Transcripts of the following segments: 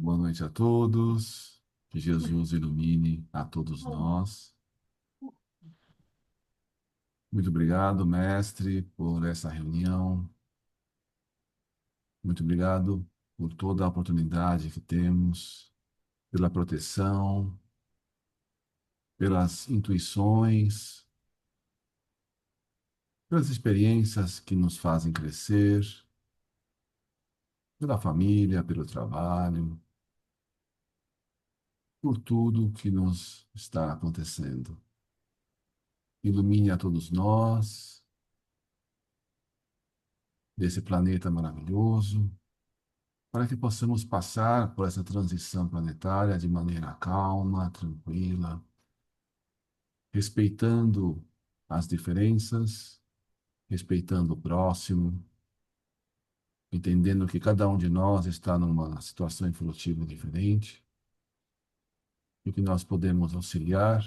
Boa noite a todos. Que Jesus ilumine a todos nós. Muito obrigado, mestre, por essa reunião. Muito obrigado por toda a oportunidade que temos, pela proteção, pelas intuições, pelas experiências que nos fazem crescer, pela família, pelo trabalho, por tudo que nos está acontecendo. Ilumine a todos nós, desse planeta maravilhoso, para que possamos passar por essa transição planetária de maneira calma, tranquila, respeitando as diferenças, respeitando o próximo, entendendo que cada um de nós está numa situação evolutiva diferente e que nós podemos auxiliar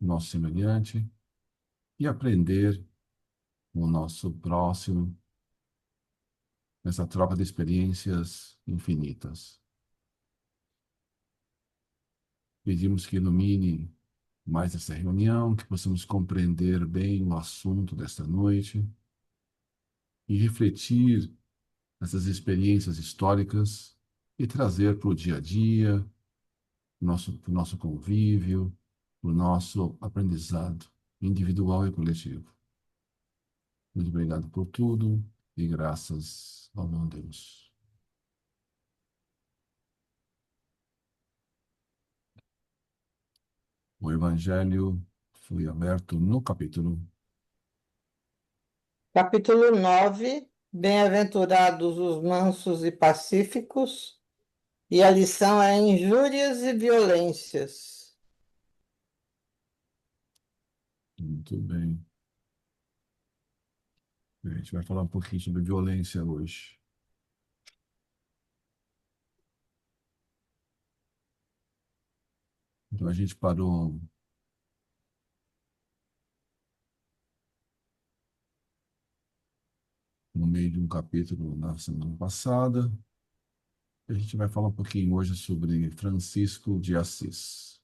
o nosso semelhante e aprender com o nosso próximo nessa troca de experiências infinitas. Pedimos que ilumine mais essa reunião, que possamos compreender bem o assunto desta noite e refletir essas experiências históricas e trazer para o dia a dia, para o nosso convívio, para o nosso aprendizado individual e coletivo. Muito obrigado por tudo e graças ao bom Deus. O Evangelho foi aberto no capítulo. Capítulo 9. Bem-aventurados os mansos e pacíficos, e a lição é injúrias e violências. Muito bem. A gente vai falar um pouquinho sobre violência hoje. Então a gente parou no meio de um capítulo na semana passada. A gente vai falar um pouquinho hoje sobre Francisco de Assis.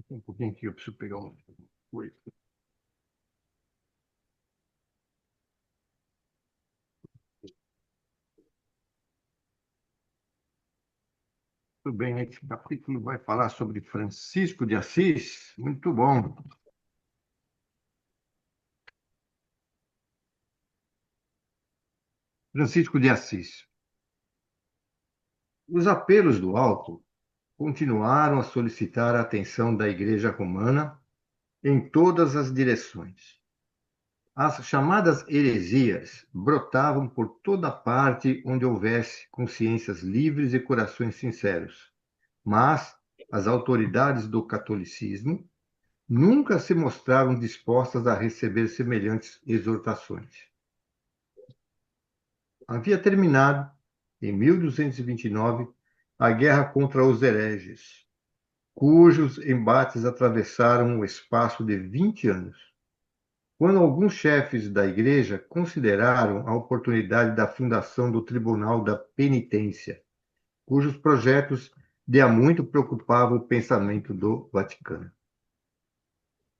Um pouquinho aqui, eu preciso pegar uma coisa. Tudo bem, esse capítulo vai falar sobre Francisco de Assis. Muito bom. Francisco de Assis. Os apelos do alto continuaram a solicitar a atenção da Igreja Romana em todas as direções. As chamadas heresias brotavam por toda parte onde houvesse consciências livres e corações sinceros. Mas as autoridades do catolicismo nunca se mostraram dispostas a receber semelhantes exortações. Havia terminado, em 1229, a guerra contra os hereges, cujos embates atravessaram o espaço de 20 anos. Quando alguns chefes da igreja consideraram a oportunidade da fundação do Tribunal da Penitência, cujos projetos de há muito preocupavam o pensamento do Vaticano.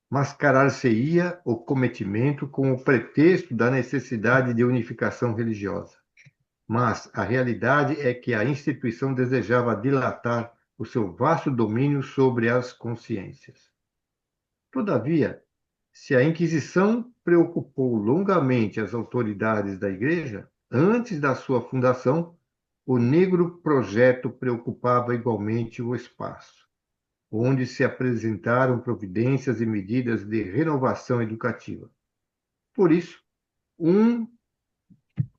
Mascarar-se-ia o cometimento com o pretexto da necessidade de unificação religiosa. Mas a realidade é que a instituição desejava dilatar o seu vasto domínio sobre as consciências. Todavia, se a Inquisição preocupou longamente as autoridades da Igreja, antes da sua fundação, o negro projeto preocupava igualmente o espaço, onde se apresentaram providências e medidas de renovação educativa. Por isso, um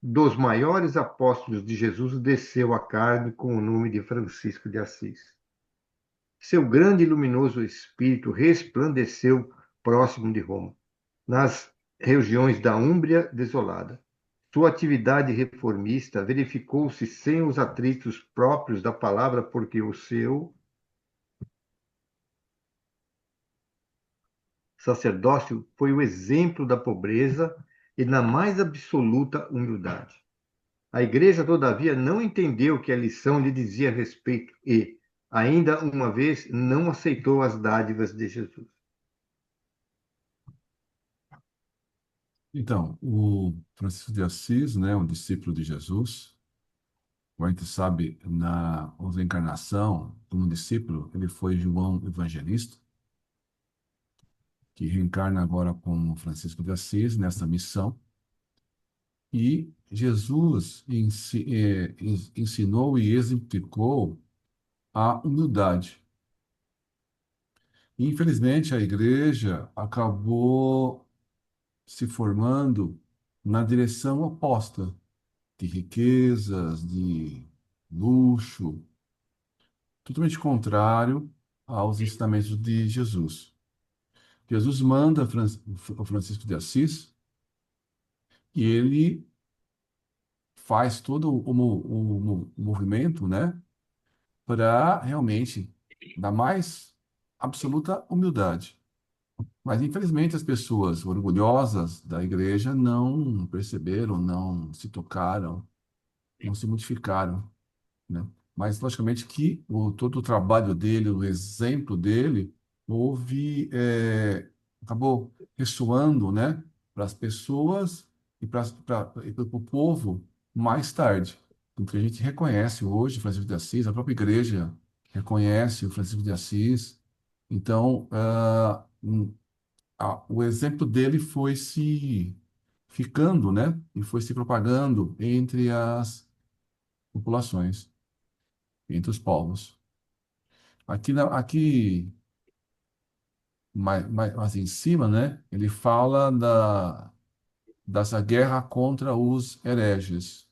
dos maiores apóstolos de Jesus desceu à carne com o nome de Francisco de Assis. Seu grande e luminoso espírito resplandeceu próximo de Roma, nas regiões da Úmbria desolada. Sua atividade reformista verificou-se sem os atritos próprios da palavra, porque o seu sacerdócio foi o exemplo da pobreza e na mais absoluta humildade. A igreja, todavia, não entendeu que a lição lhe dizia respeito e, ainda uma vez, não aceitou as dádivas de Jesus. Então, o Francisco de Assis, né, um discípulo de Jesus, como a gente sabe, na reencarnação, como discípulo, ele foi João Evangelista, que reencarna agora como Francisco de Assis nessa missão. E Jesus ensinou e exemplificou a humildade. E, infelizmente, a igreja acabou se formando na direção oposta, de riquezas, de luxo, totalmente contrário aos ensinamentos de Jesus. Jesus manda o Francisco de Assis e ele faz todo o movimento, né, para realmente dar mais absoluta humildade. Mas, infelizmente, as pessoas orgulhosas da igreja não perceberam, não se tocaram, não se modificaram, né? Mas, logicamente, que todo o trabalho dele, o exemplo dele, acabou ressoando, né, para as pessoas e para o povo mais tarde. Porque a gente reconhece hoje o Francisco de Assis, a própria igreja reconhece o Francisco de Assis. Então, o exemplo dele foi se ficando, né, e foi se propagando entre as populações, entre os povos. Aqui mais em cima, né, ele fala dessa guerra contra os hereges.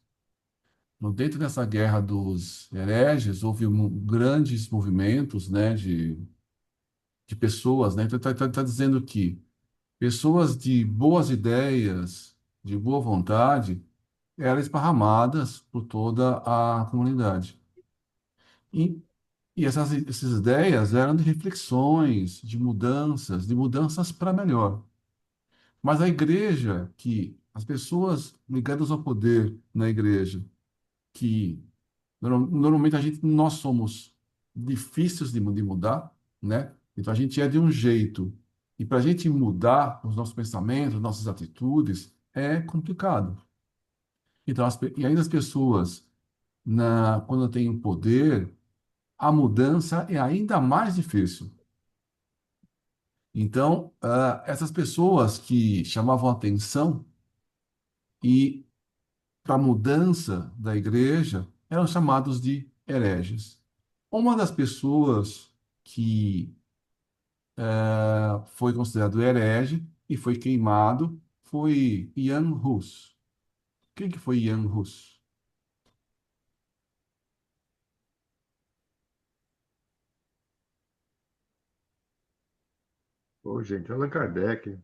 Dentro dessa guerra dos hereges, houve grandes movimentos, né, de pessoas, né? Então, está dizendo que pessoas de boas ideias, de boa vontade, eram esparramadas por toda a comunidade. E, e essas ideias eram de reflexões, de mudanças para melhor. Mas a igreja, que as pessoas ligadas ao poder na igreja, que normalmente nós somos difíceis de mudar, né? Então a gente é de um jeito. E para a gente mudar os nossos pensamentos, nossas atitudes, é complicado. Então, e ainda as pessoas, quando têm o poder, a mudança é ainda mais difícil. Então, essas pessoas que chamavam atenção e para a mudança da igreja eram chamados de hereges. Uma das pessoas que foi considerado herege e foi queimado foi Jan Hus. Quem que foi Jan Hus? Ô, gente, Allan Kardec,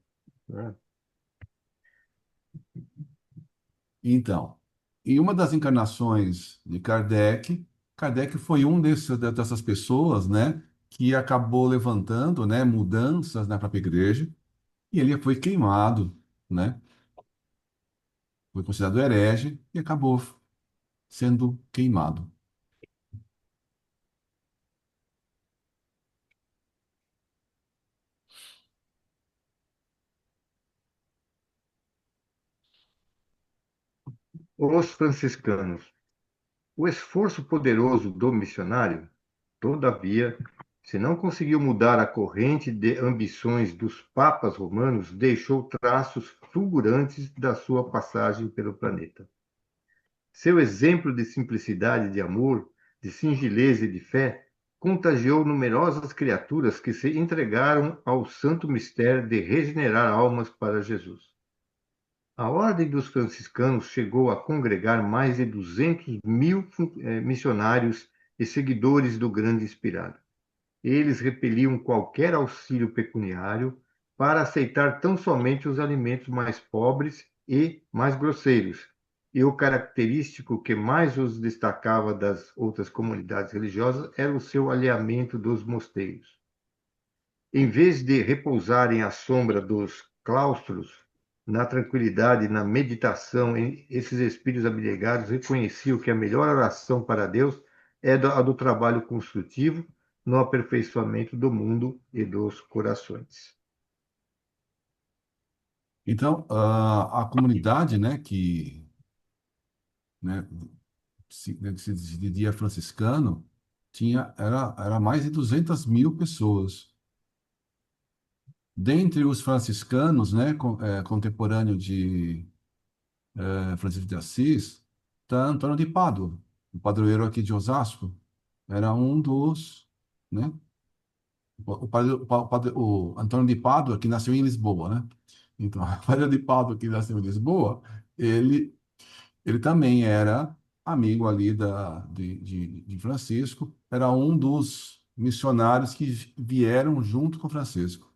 né? Então, em uma das encarnações de Kardec, Kardec foi dessas pessoas, né, que acabou levantando, né, mudanças na própria igreja, e ele foi queimado, né, foi considerado herege e acabou sendo queimado. Os franciscanos. O esforço poderoso do missionário, todavia, se não conseguiu mudar a corrente de ambições dos papas romanos, deixou traços fulgurantes da sua passagem pelo planeta. Seu exemplo de simplicidade, de amor, de singeleza e de fé contagiou numerosas criaturas que se entregaram ao santo mistério de regenerar almas para Jesus. A Ordem dos Franciscanos chegou a congregar mais de 200.000 missionários e seguidores do Grande Inspirado. Eles repeliam qualquer auxílio pecuniário para aceitar tão somente os alimentos mais pobres e mais grosseiros. E o característico que mais os destacava das outras comunidades religiosas era o seu alinhamento dos mosteiros. Em vez de repousarem à sombra dos claustros, na tranquilidade, na meditação, esses espíritos abnegados reconheciam que a melhor oração para Deus é a do trabalho construtivo no aperfeiçoamento do mundo e dos corações. Então, a comunidade, né, né, que se dizia franciscano, era mais de 200.000 pessoas. Dentre os franciscanos, né, contemporâneo de Francisco de Assis, está Antônio de Pádua, o padroeiro aqui de Osasco, era um dos, né, o Antônio de Pádua, que nasceu em Lisboa, né? Então, o padre de Pádua, que nasceu em Lisboa, ele, ele também era amigo ali de Francisco, era um dos missionários que vieram junto com Francisco.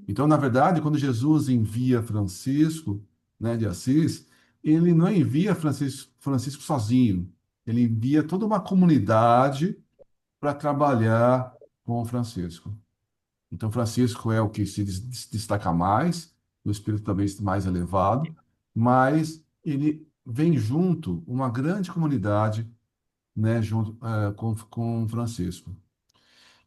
Então, na verdade, quando Jesus envia Francisco, né, de Assis, ele não envia Francisco sozinho, ele envia toda uma comunidade para trabalhar com Francisco. Então, Francisco é o que se destaca mais, o espírito também mais elevado, mas ele vem junto uma grande comunidade, né, junto com Francisco.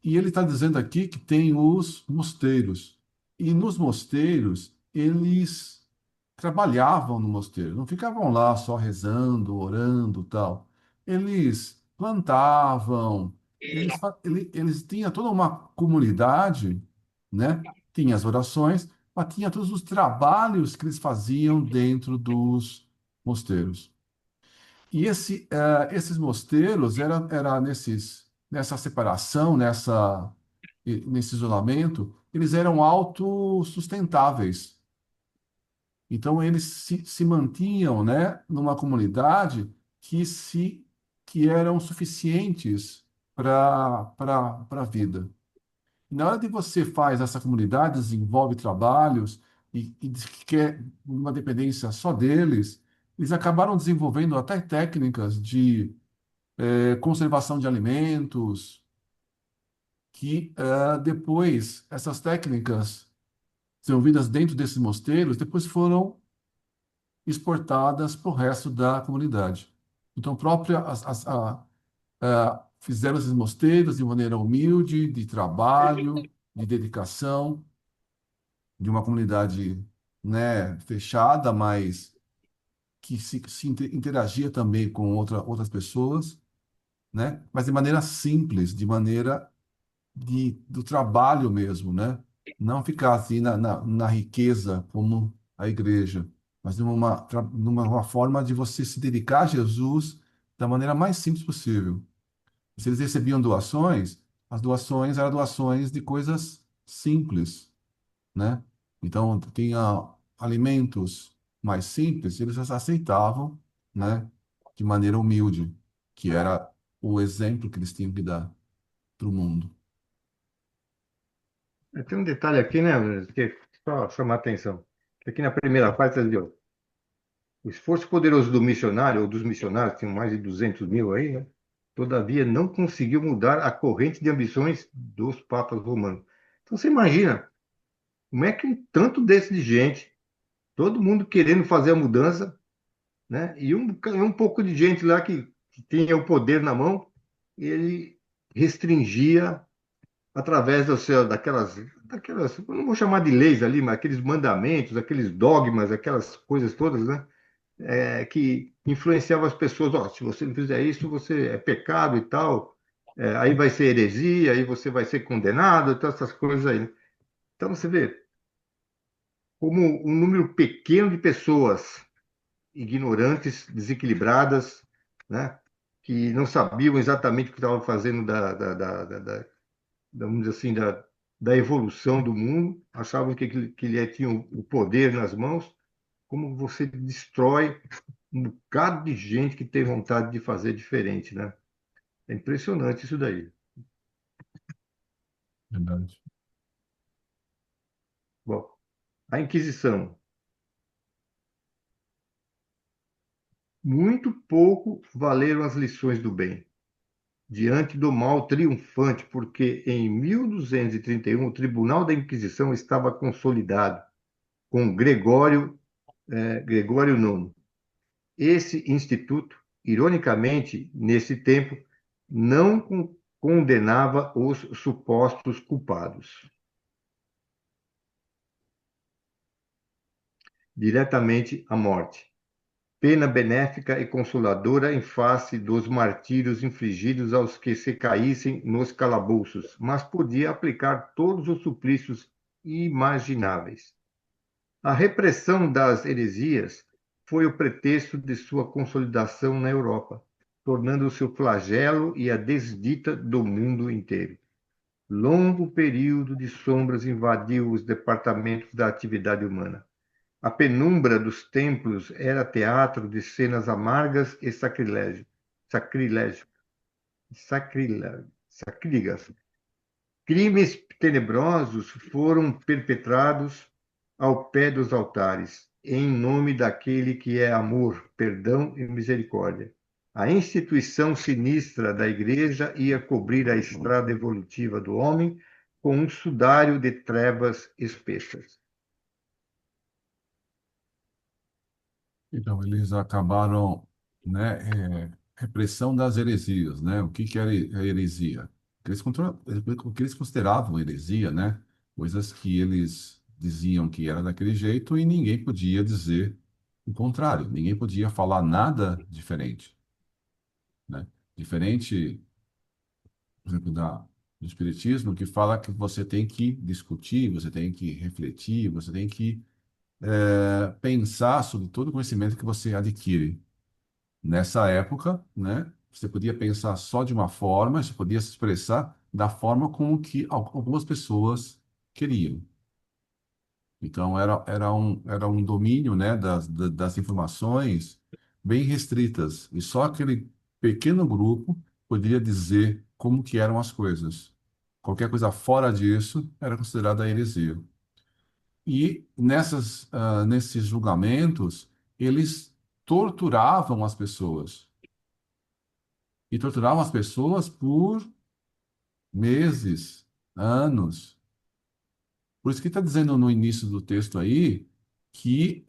E ele está dizendo aqui que tem os mosteiros. E nos mosteiros, eles trabalhavam no mosteiro, não ficavam lá só rezando, orando, tal. Eles plantavam, eles tinham toda uma comunidade, né? Tinha as orações, mas tinha todos os trabalhos que eles faziam dentro dos mosteiros. E esses mosteiros era nessa separação, nesse isolamento, eles eram autossustentáveis. Então eles se mantinham, né, numa comunidade que eram suficientes para a vida. Na hora que você faz essa comunidade, desenvolve trabalhos e diz que quer uma dependência só deles, eles acabaram desenvolvendo até técnicas de conservação de alimentos, que depois essas técnicas desenvolvidas dentro desses mosteiros, depois foram exportadas para o resto da comunidade. Então, fizeram esses mosteiros de maneira humilde, de trabalho, de dedicação, de uma comunidade, né, fechada, mas que interagia também com outras pessoas, né? Mas de maneira simples, de maneira do trabalho mesmo, né? Não ficar assim na riqueza como a igreja, mas numa forma de você se dedicar a Jesus da maneira mais simples possível. Se eles recebiam doações, as doações eram doações de coisas simples, né? Então, tinha alimentos mais simples, eles aceitavam, né? De maneira humilde, que era o exemplo que eles tinham que dar para o mundo. Tem um detalhe aqui, né, que só chamar a atenção. Que aqui na primeira parte, ali, ó, o esforço poderoso do missionário, ou dos missionários, tem mais de 200.000 aí, né? Todavia não conseguiu mudar a corrente de ambições dos papas romanos. Então você imagina, como é que um tanto desse de gente, todo mundo querendo fazer a mudança, né? E um pouco de gente lá que tinha o poder na mão, ele restringia através daquelas, eu não vou chamar de leis ali, mas aqueles mandamentos, aqueles dogmas, aquelas coisas todas, né? Que influenciavam as pessoas. Ó, se você não fizer isso, você é pecado e tal. Aí vai ser heresia, aí você vai ser condenado, e todas essas coisas aí. Então você vê como um número pequeno de pessoas ignorantes, desequilibradas, né? Que não sabiam exatamente o que estavam fazendo vamos dizer assim, da evolução do mundo, achavam que ele tinha o poder nas mãos, como você destrói um bocado de gente que tem vontade de fazer diferente, né? É impressionante isso daí. Verdade. Bom, a Inquisição. Muito pouco valeram as lições do bem, diante do mal triunfante, porque em 1231 o Tribunal da Inquisição estava consolidado. com Gregório IX. Esse instituto, ironicamente, nesse tempo, não condenava os supostos culpados diretamente à morte, pena benéfica e consoladora em face dos martírios infligidos aos que se caíssem nos calabouços, mas podia aplicar todos os suplícios imagináveis. A repressão das heresias foi o pretexto de sua consolidação na Europa, tornando-se o flagelo e a desdita do mundo inteiro. Longo período de sombras invadiu os departamentos da atividade humana. A penumbra dos templos era teatro de cenas amargas e sacrílegas. Crimes tenebrosos foram perpetrados ao pé dos altares, em nome daquele que é amor, perdão e misericórdia. A instituição sinistra da Igreja ia cobrir a estrada evolutiva do homem com um sudário de trevas espessas. Então, eles acabaram, né, repressão das heresias, né? O que que era a heresia? O que eles consideravam heresia, né? Coisas que eles diziam que era daquele jeito e ninguém podia dizer o contrário, ninguém podia falar nada diferente, né? Diferente, por exemplo, do Espiritismo, que fala que você tem que discutir, você tem que refletir, você tem que pensar sobre todo o conhecimento que você adquire. Nessa época, né, você podia pensar só de uma forma, você podia se expressar da forma como que algumas pessoas queriam. Então, era um domínio, né, das informações bem restritas, e só aquele pequeno grupo poderia dizer como que eram as coisas. Qualquer coisa fora disso era considerada heresia. E nesses julgamentos, eles torturavam as pessoas. E torturavam as pessoas por meses, anos. Por isso que está dizendo no início do texto aí que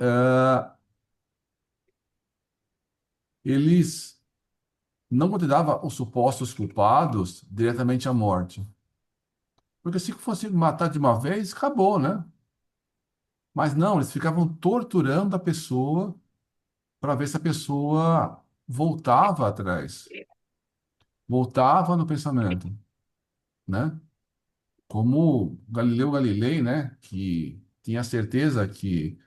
eles não condenavam os supostos culpados diretamente à morte. Porque se fosse matar de uma vez, acabou, né? Mas não, eles ficavam torturando a pessoa para ver se a pessoa voltava atrás, voltava no pensamento, né? Como Galileu Galilei, né? Que tinha certeza que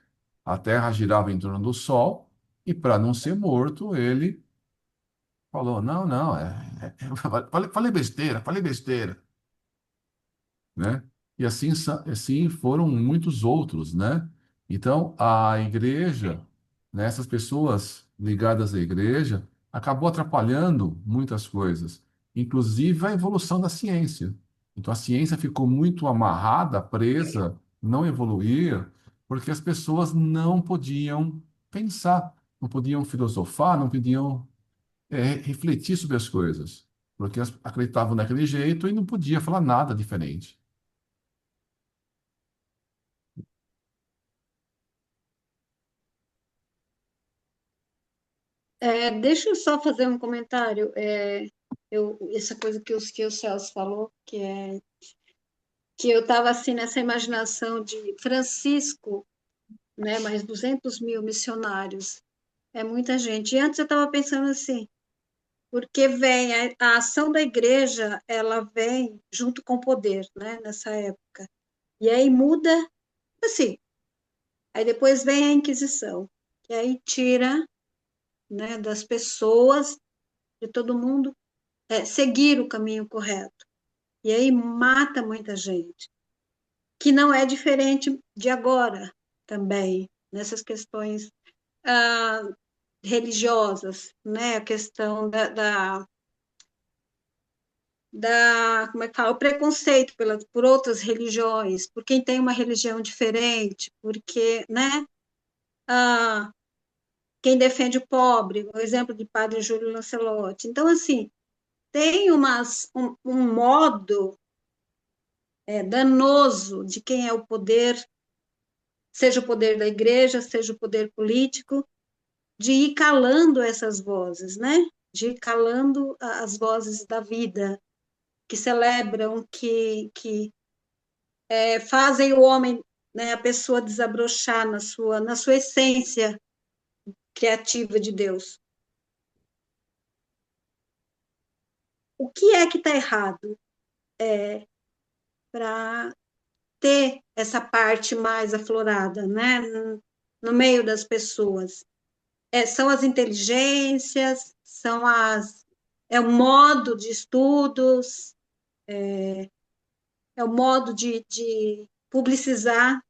a Terra girava em torno do Sol, e para não ser morto, ele falou: não, não, falei besteira, falei besteira, né? E assim, assim foram muitos outros, né? Então, a igreja, né, essas pessoas ligadas à igreja, acabou atrapalhando muitas coisas, inclusive a evolução da ciência. Então, a ciência ficou muito amarrada, presa, não evoluía, porque as pessoas não podiam pensar, não podiam filosofar, não podiam refletir sobre as coisas, porque elas acreditavam daquele jeito e não podia falar nada diferente. Deixa eu só fazer um comentário. Essa coisa que o Celso falou, que eu estava assim nessa imaginação de Francisco, né, mais 200 mil missionários, é muita gente. E antes eu estava pensando assim, porque vem a ação da igreja, ela vem junto com o poder, né, nessa época. E aí muda, assim, aí depois vem a Inquisição, que aí tira, né, das pessoas, de todo mundo, seguir o caminho correto. E aí mata muita gente, que não é diferente de agora também, nessas questões ah, religiosas, né? A questão como é que fala? O preconceito por outras religiões, por quem tem uma religião diferente, porque, né? Ah, quem defende o pobre, o exemplo de Padre Júlio Lancelotti. Então, assim, tem um modo danoso de quem é o poder seja o poder da igreja, seja o poder político, de ir calando essas vozes, né? De ir calando as vozes da vida, que celebram, que fazem o homem, né, a pessoa desabrochar na sua essência criativa de Deus. O que é que está errado para ter essa parte mais aflorada, né, no meio das pessoas? São as inteligências, é o modo de estudos, é o modo de publicizar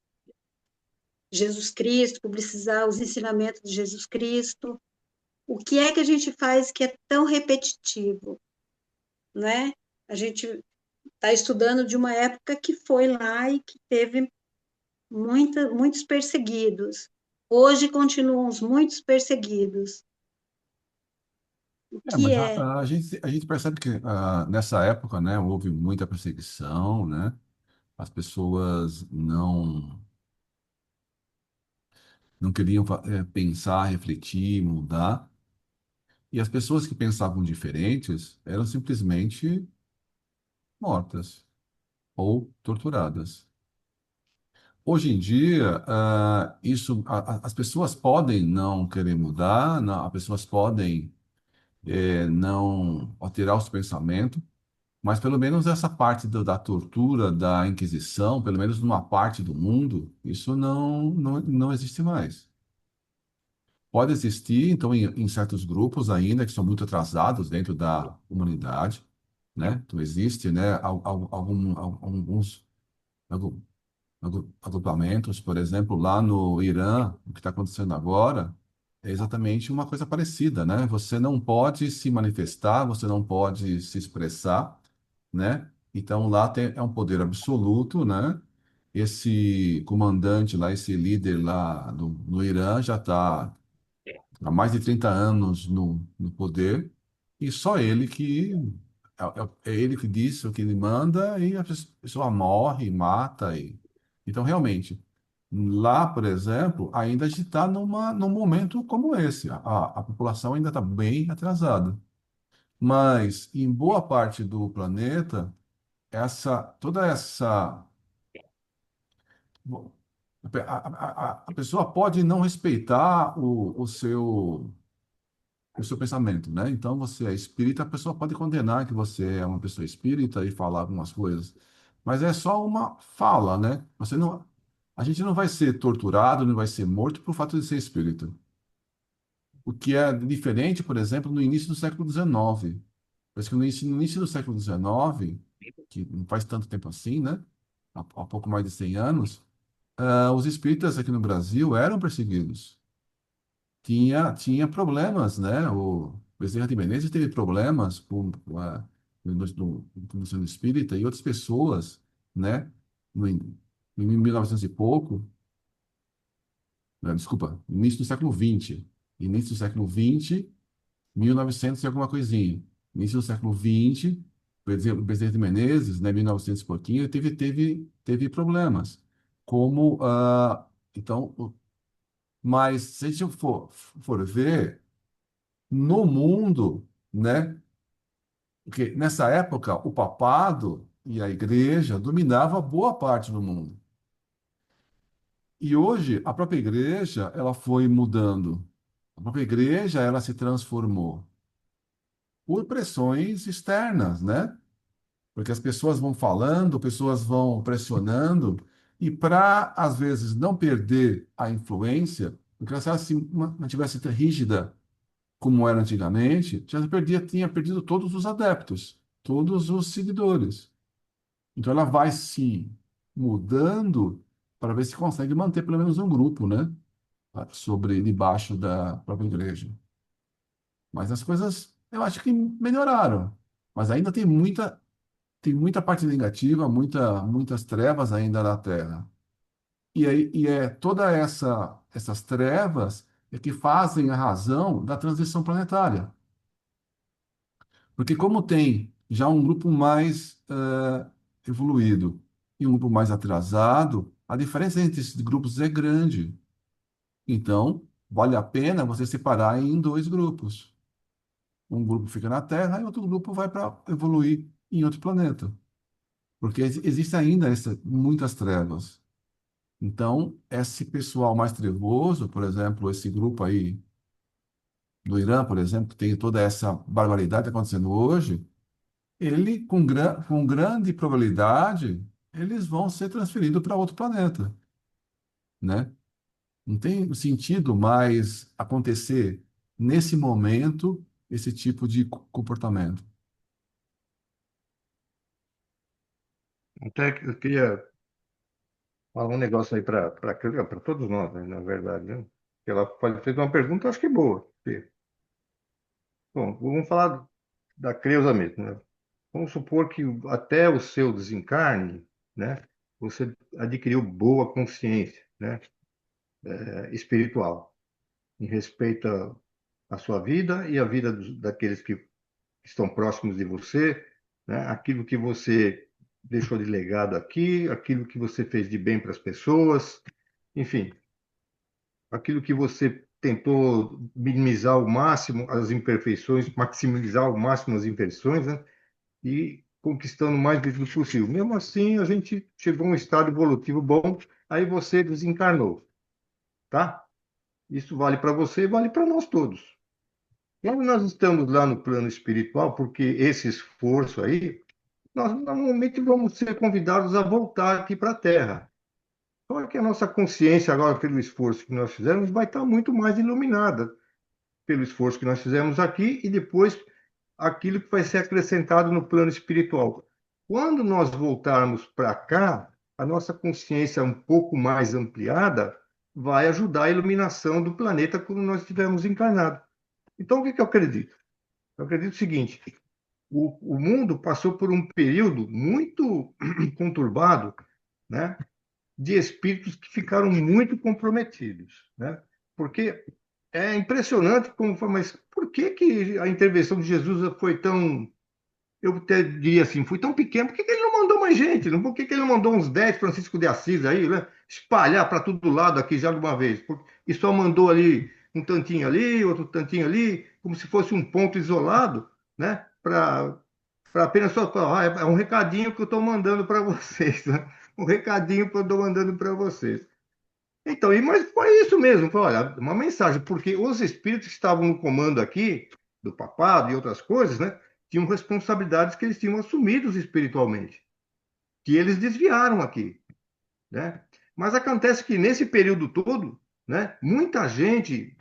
Jesus Cristo, publicizar os ensinamentos de Jesus Cristo. O que é que a gente faz que é tão repetitivo, né? A gente está estudando de uma época que foi lá e que teve muitos perseguidos. Hoje continuam os muitos perseguidos. O que Mas é? a gente percebe que nessa época, né, houve muita perseguição, né? As pessoas não queriam pensar, refletir, mudar. E as pessoas que pensavam diferentes eram simplesmente mortas ou torturadas. Hoje em dia, as pessoas podem não querer mudar, não, as pessoas podem não alterar os pensamentos, mas pelo menos essa parte da tortura, da Inquisição, pelo menos numa parte do mundo, isso não existe mais. Pode existir, então, em certos grupos ainda que são muito atrasados dentro da humanidade, né? Então, existe, né, alguns agrupamentos, por exemplo, lá no Irã, o que está acontecendo agora é exatamente uma coisa parecida, né? Você não pode se manifestar, você não pode se expressar, né? Então lá é um poder absoluto, né? Esse comandante lá, esse líder lá no Irã já está há mais de 30 anos no poder, e só ele que é ele que diz o que ele manda e a pessoa morre, mata. Então, realmente, lá, por exemplo, ainda a gente está num momento como esse. A população ainda está bem atrasada. Mas, em boa parte do planeta, toda essa. Bom, a pessoa pode não respeitar o seu pensamento, né? Então, você é espírita, a pessoa pode condenar que você é uma pessoa espírita e falar algumas coisas, mas é só uma fala, né? A gente não vai ser torturado, não vai ser morto por fato de ser espírita. O que é diferente, por exemplo, no início do século XIX. Parece que no início do século XIX, que não faz tanto tempo assim, né? Há pouco mais de 100 anos, os espíritas aqui no Brasil eram perseguidos. Tinha problemas, né? O Bezerra de Menezes teve problemas no Centro Espírita e outras pessoas, né? Em 1900 e pouco, desculpa, início do século XX. Início do século XX, 1900 e alguma coisinha. Início do século XX, Bezerra de Menezes, né? 1900 e pouquinho, teve problemas. Como, então, mas se a gente for ver, no mundo, né? Porque nessa época o papado e a igreja dominava boa parte do mundo. E hoje a própria igreja ela foi mudando. A própria igreja ela se transformou por pressões externas, né? Porque as pessoas vão falando, pessoas vão pressionando, e para às vezes não perder a influência, porque se ela se mantivesse rígida como era antigamente, tinha perdido todos os adeptos, todos os seguidores. Então ela vai se mudando para ver se consegue manter pelo menos um grupo, né? Debaixo da própria igreja. Mas as coisas, eu acho que melhoraram. Mas ainda tem muita parte negativa, muitas trevas ainda na Terra. E toda essas trevas é que fazem a razão da transição planetária. Porque como tem já um grupo mais evoluído e um grupo mais atrasado, A diferença entre esses grupos é grande. Então, vale a pena você separar em dois grupos. Um grupo fica na Terra e outro grupo vai para evoluir em outro planeta. Porque existe ainda muitas trevas. Então, esse pessoal mais trevoso, por exemplo, esse grupo aí do Irã, por exemplo, que tem toda essa barbaridade acontecendo hoje, ele, com grande probabilidade, eles vão ser transferidos para outro planeta, né? Não tem sentido mais acontecer nesse momento esse tipo de comportamento. Até que eu queria falar um negócio aí para todos nós, né, na verdade, né? Que ela fez uma pergunta, acho que boa. Bom, vamos falar da Creusa mesmo, né? Vamos supor que até o seu desencarne, né, você adquiriu boa consciência, né, espiritual, em respeito à sua vida e à vida daqueles que estão próximos de você, né, aquilo que você deixou de legado aqui, aquilo que você fez de bem para as pessoas, enfim, aquilo que você tentou minimizar ao máximo as imperfeições, maximizar ao máximo as imperfeições, né? E conquistando o mais líquido possível. Mesmo assim, a gente chegou a um estado evolutivo bom, aí você desencarnou, tá? Isso vale para você e vale para nós todos. Quando nós estamos lá no plano espiritual, porque esse esforço aí, nós normalmente vamos ser convidados a voltar aqui para a Terra. Só que a nossa consciência, agora, pelo esforço que nós fizemos, vai estar muito mais iluminada pelo esforço que nós fizemos aqui e depois aquilo que vai ser acrescentado no plano espiritual. Quando nós voltarmos para cá, a nossa consciência um pouco mais ampliada vai ajudar a iluminação do planeta quando nós estivermos encarnados. Então, o que eu acredito? Eu acredito o seguinte: o mundo passou por um período muito conturbado, né, de espíritos que ficaram muito comprometidos, né? Porque é impressionante como foi, mas por que que a intervenção de Jesus foi tão, eu até diria assim, foi tão pequena? Por que que ele não mandou mais gente? Por que que ele não mandou uns 10 Francisco de Assis aí, né? Espalhar para todo lado aqui já de uma vez? E só mandou ali um tantinho ali, outro tantinho ali, como se fosse um ponto isolado, né? Para apenas só falar, é um recadinho que eu estou mandando para vocês, né? Um recadinho que eu estou mandando para vocês. Então, mas foi isso mesmo, foi, olha, uma mensagem, porque os espíritos que estavam no comando aqui, do papado e outras coisas, né, tinham responsabilidades que eles tinham assumidos espiritualmente, que eles desviaram aqui, né? Mas acontece que nesse período todo, né, muita gente,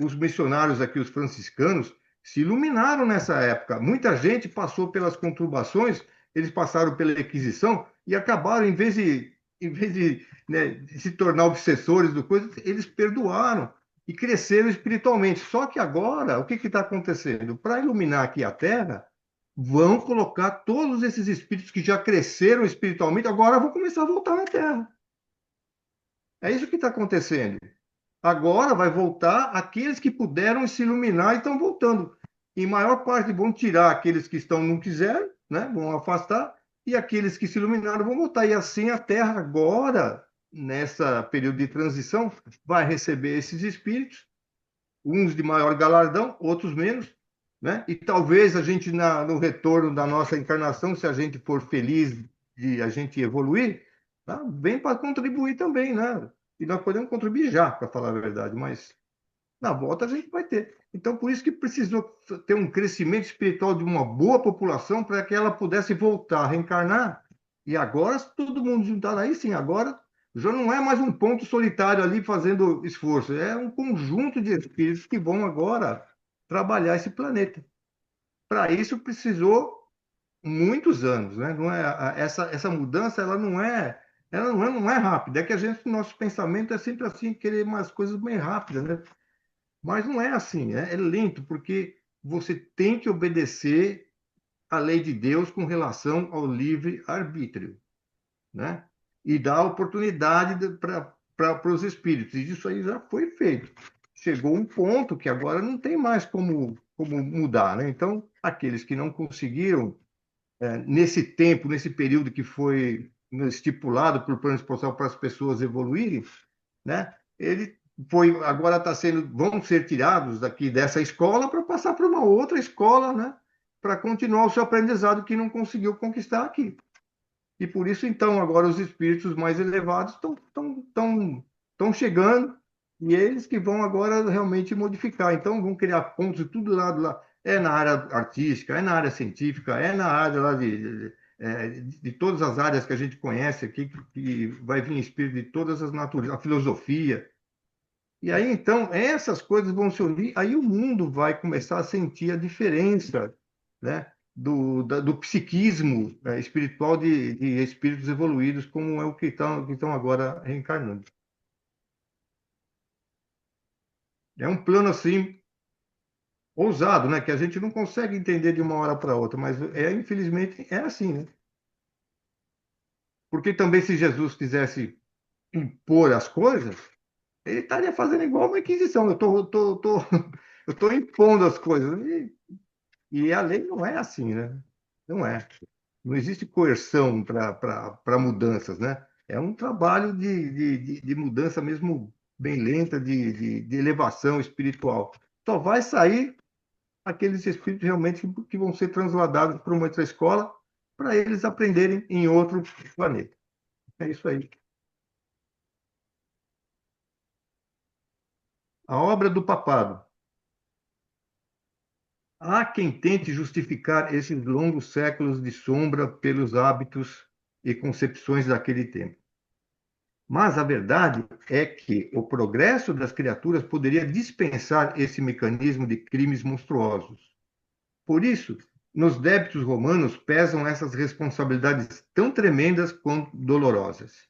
os missionários aqui, os franciscanos, se iluminaram nessa época. Muita gente passou pelas conturbações, eles passaram pela Inquisição e acabaram, em vez de, né, de se tornar obsessores do coisa, eles perdoaram e cresceram espiritualmente. Só que agora, o que está acontecendo? Para iluminar aqui a Terra, vão colocar todos esses espíritos que já cresceram espiritualmente, agora vão começar a voltar na Terra. É isso que está acontecendo. Agora vai voltar aqueles que puderam se iluminar e estão voltando. Em maior parte vão tirar aqueles que estão não quiseram, né? Vão afastar, e aqueles que se iluminaram vão voltar. E assim a Terra agora, nessa período de transição, vai receber esses espíritos, uns de maior galardão, outros menos, né? E talvez a gente no retorno da nossa encarnação, se a gente for feliz de a gente evoluir, tá? Vem para contribuir também, né? E nós podemos contribuir já, para falar a verdade, mas na volta a gente vai ter. Então, por isso que precisou ter um crescimento espiritual de uma boa população para que ela pudesse voltar a reencarnar. E agora, se todo mundo juntar aí, sim, agora já não é mais um ponto solitário ali fazendo esforço, é um conjunto de espíritos que vão agora trabalhar esse planeta. Para isso precisou muitos anos, né? Não é essa mudança, ela não é rápida. É que a gente, nosso pensamento é sempre assim, querer umas coisas bem rápidas, né? Mas não é assim, é lento, porque você tem que obedecer à lei de Deus com relação ao livre arbítrio, né? E dar oportunidade para os espíritos. E isso aí já foi feito. Chegou um ponto que agora não tem mais como mudar, né? Então, aqueles que não conseguiram nesse tempo, nesse período que foi estipulado pelo plano especial para as pessoas evoluírem, né? Ele foi, agora está sendo, vão ser tirados daqui dessa escola para passar para uma outra escola, né? Para continuar o seu aprendizado que não conseguiu conquistar aqui. E por isso, então, agora os espíritos mais elevados estão chegando e eles que vão agora realmente modificar. Então, vão criar pontos de tudo lá. É na área artística, é na área científica, é na área lá de todas as áreas que a gente conhece aqui, que vai vir espírito de todas as naturezas, a filosofia. E aí, então, essas coisas vão se unir, aí o mundo vai começar a sentir a diferença, né, do psiquismo, espiritual de espíritos evoluídos, como é o que estão agora reencarnando. É um plano, assim, ousado, né, que a gente não consegue entender de uma hora para outra, mas, infelizmente, é assim, né? Porque também, se Jesus quisesse impor as coisas, ele estaria fazendo igual uma Inquisição. Eu tô impondo as coisas. E a lei não é assim, né? Não é. Não existe coerção para mudanças, né? É um trabalho de mudança mesmo bem lenta, de elevação espiritual. Só vai sair aqueles espíritos realmente que vão ser transladados para uma outra escola para eles aprenderem em outro planeta. É isso aí. A obra do papado. Há quem tente justificar esses longos séculos de sombra pelos hábitos e concepções daquele tempo. Mas a verdade é que o progresso das criaturas poderia dispensar esse mecanismo de crimes monstruosos. Por isso, nos débitos romanos pesam essas responsabilidades tão tremendas quanto dolorosas.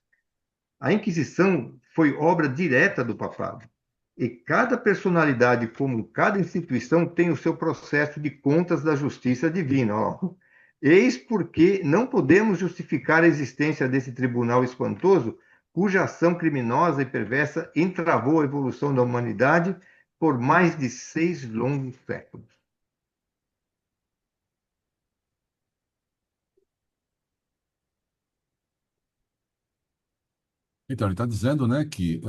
A Inquisição foi obra direta do papado. E cada personalidade, como cada instituição, tem o seu processo de contas da justiça divina. Ó. Eis porque não podemos justificar a existência desse tribunal espantoso, cuja ação criminosa e perversa entravou a evolução da humanidade por mais de 6 longos séculos. Então, ele está dizendo, né, que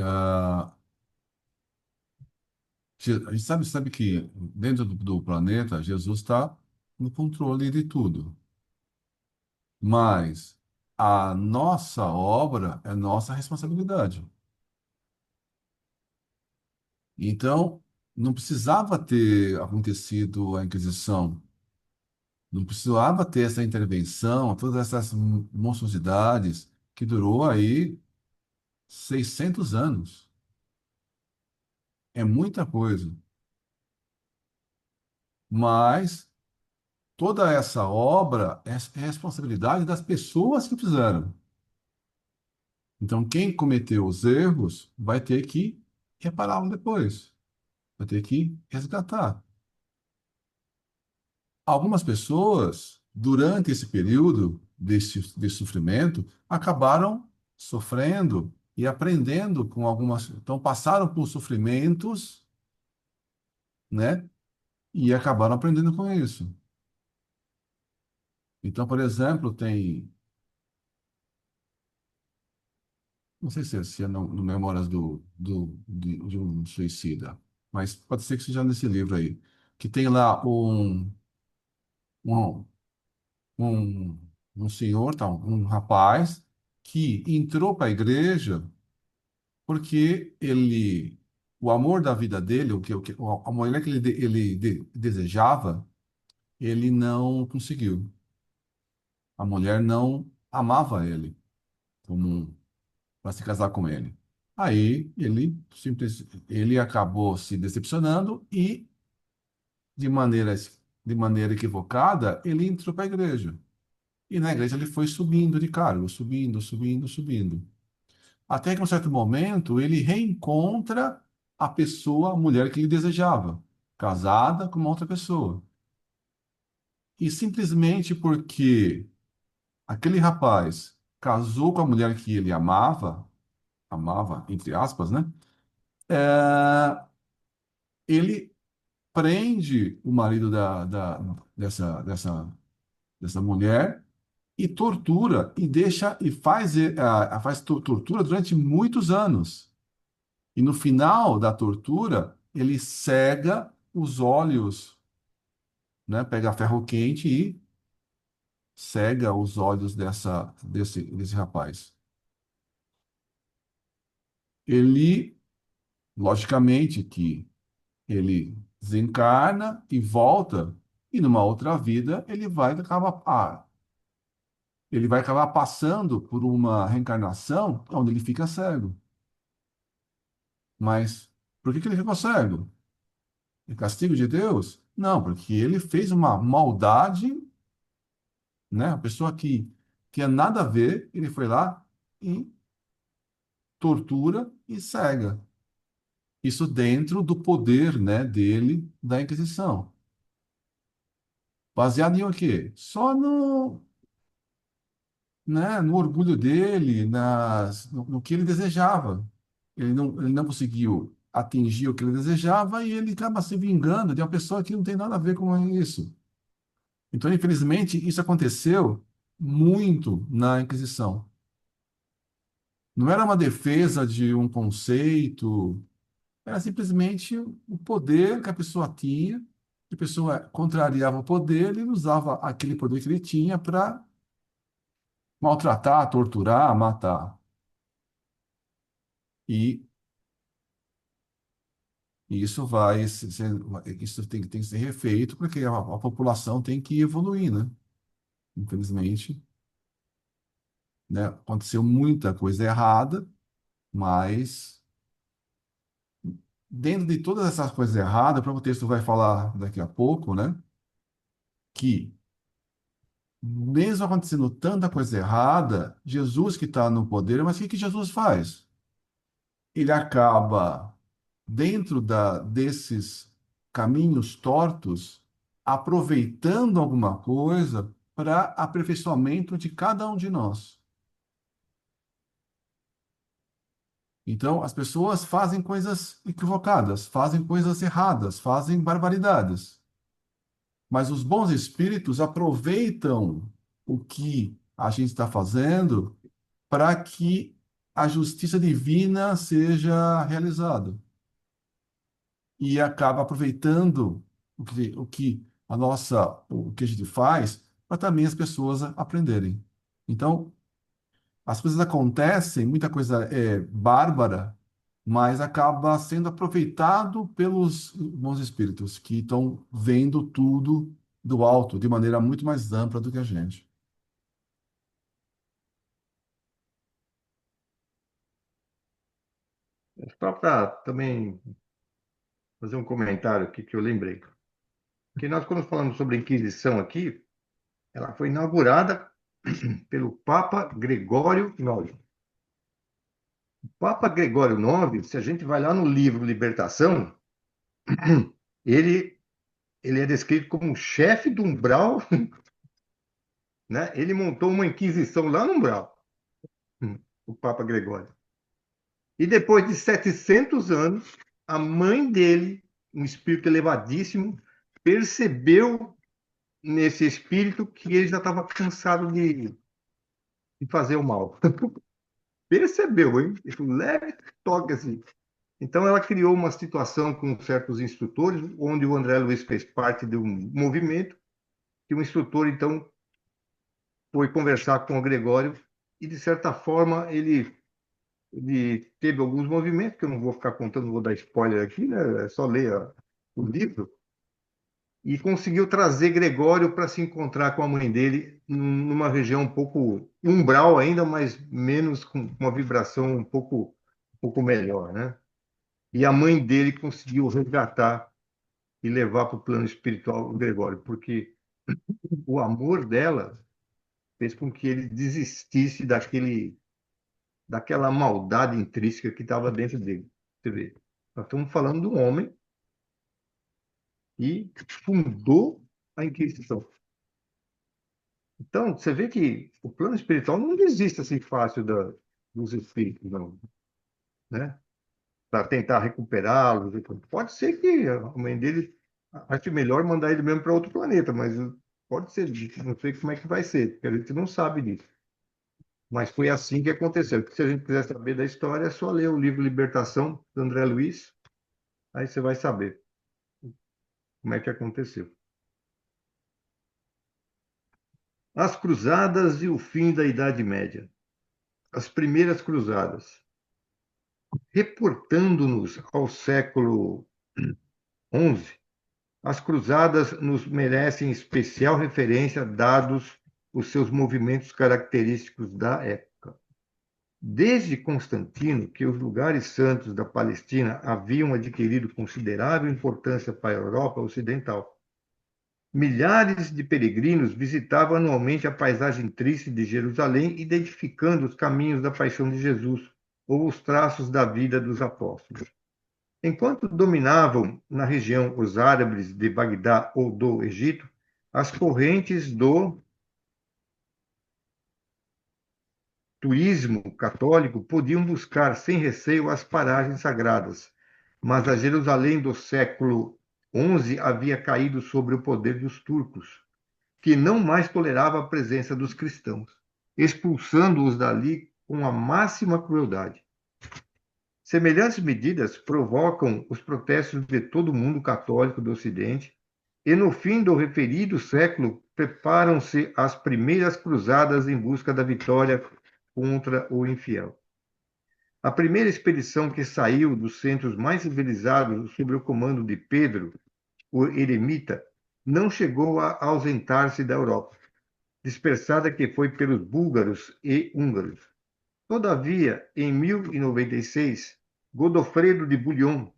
a gente sabe que dentro do planeta, Jesus está no controle de tudo. Mas a nossa obra é nossa responsabilidade. Então, não precisava ter acontecido a Inquisição, não precisava ter essa intervenção, todas essas monstruosidades que durou aí 600 anos. É muita coisa. Mas toda essa obra é responsabilidade das pessoas que fizeram. Então, quem cometeu os erros vai ter que repará-lo depois, vai ter que resgatar. Algumas pessoas, durante esse período desse sofrimento, acabaram sofrendo e aprendendo com algumas. Então, passaram por sofrimentos, né? E acabaram aprendendo com isso. Então, por exemplo, tem. Não sei se é no Memórias de um Suicida, mas pode ser que seja nesse livro aí, que tem lá um, um, um senhor, tá, um rapaz, que entrou para a igreja porque o amor da vida dele, a mulher que desejava, ele não conseguiu. A mulher não amava ele como para se casar com ele. Aí ele acabou se decepcionando e, de maneira, de maneira equivocada, ele entrou para a igreja. E na igreja ele foi subindo de cargo, subindo, subindo, subindo. Até que, em um certo momento, ele reencontra a pessoa, a mulher que ele desejava, casada com uma outra pessoa. E simplesmente porque aquele rapaz casou com a mulher que ele amava, amava, entre aspas, né? É, ele prende o marido dessa mulher e tortura e deixa e faz, tortura durante muitos anos. E no final da tortura, ele cega os olhos, né? Pega ferro quente e cega os olhos desse rapaz. Ele, logicamente, que ele desencarna e volta, e numa outra vida ele vai acabar passando por uma reencarnação onde ele fica cego. Mas por que que ele ficou cego? É castigo de Deus? Não, porque ele fez uma maldade, né? A pessoa que tinha nada a ver, ele foi lá e tortura e cega. Isso dentro do poder, né, dele, da Inquisição. Baseado em o quê? Só no, né, no orgulho dele, no que ele desejava. Ele não conseguiu atingir o que ele desejava e ele acaba se vingando de uma pessoa que não tem nada a ver com isso. Então, infelizmente, isso aconteceu muito na Inquisição. Não era uma defesa de um conceito, era simplesmente o poder que a pessoa tinha, que a pessoa contrariava o poder e usava aquele poder que ele tinha para maltratar, torturar, matar. E isso isso tem que ser refeito, porque a população tem que evoluir, né? Infelizmente, né? Aconteceu muita coisa errada, mas dentro de todas essas coisas erradas, o próprio texto vai falar daqui a pouco, né? Que mesmo acontecendo tanta coisa errada, Jesus que está no poder, mas o que que Jesus faz? Ele acaba dentro desses caminhos tortos, aproveitando alguma coisa para aperfeiçoamento de cada um de nós. Então, as pessoas fazem coisas equivocadas, fazem coisas erradas, fazem barbaridades. Mas os bons espíritos aproveitam o que a gente está fazendo para que a justiça divina seja realizada. E acaba aproveitando o que a gente faz para também as pessoas aprenderem. Então, as coisas acontecem, muita coisa é bárbara, mas acaba sendo aproveitado pelos bons espíritos que estão vendo tudo do alto de maneira muito mais ampla do que a gente. Só para também fazer um comentário aqui que eu lembrei. Que nós, quando falamos sobre a Inquisição aqui, ela foi inaugurada pelo Papa Gregório IX. O Papa Gregório IX, se a gente vai lá no livro Libertação, ele, ele é descrito como um chefe do umbral, né? Ele montou uma Inquisição lá no umbral, o Papa Gregório. E depois de 700 anos, a mãe dele, um espírito elevadíssimo, percebeu nesse espírito que ele já estava cansado de fazer o mal. Percebeu, hein? Isso leve toque assim. Então ela criou uma situação com certos instrutores, onde o André Luiz fez parte de um movimento, que o instrutor então foi conversar com o Gregório e de certa forma ele teve alguns movimentos que eu não vou ficar contando, não vou dar spoiler aqui, né? É só ler o livro. E conseguiu trazer Gregório para se encontrar com a mãe dele numa região um pouco umbral ainda, mas menos com uma vibração um pouco melhor, né? E a mãe dele conseguiu resgatar e levar para o plano espiritual o Gregório, porque o amor dela fez com que ele desistisse daquela maldade intrínseca que estava dentro dele. Você vê, nós estamos falando de um homem que fundou a Inquisição. Então, você vê que o plano espiritual não desiste assim fácil dos espíritos, não, né? Para tentar recuperá-los. Pode ser que a mãe dele ache melhor mandar ele mesmo para outro planeta, mas Pode ser, não sei como é que vai ser, porque a gente não sabe disso. Mas foi assim que aconteceu. Se a gente quiser saber da história, é só ler o livro Libertação, do André Luiz, aí você vai saber como é que aconteceu. As Cruzadas e o fim da Idade Média. As primeiras cruzadas. Reportando-nos ao século XI, as cruzadas nos merecem especial referência, dados os seus movimentos característicos da época. Desde Constantino, que os lugares santos da Palestina haviam adquirido considerável importância para a Europa Ocidental. Milhares de peregrinos visitavam anualmente a paisagem triste de Jerusalém, identificando os caminhos da paixão de Jesus ou os traços da vida dos apóstolos. Enquanto dominavam na região os árabes de Bagdá ou do Egito, as correntes do turismo católico podiam buscar sem receio as paragens sagradas, mas a Jerusalém do século XI havia caído sobre o poder dos turcos, que não mais tolerava a presença dos cristãos, expulsando-os dali com a máxima crueldade. Semelhantes medidas provocam os protestos de todo o mundo católico do Ocidente, e no fim do referido século preparam-se as primeiras cruzadas em busca da vitória contra o infiel. A primeira expedição que saiu dos centros mais civilizados sob o comando de Pedro, o eremita, não chegou a ausentar-se da Europa, dispersada que foi pelos búlgaros e húngaros. Todavia, em 1096, Godofredo de Bouillon,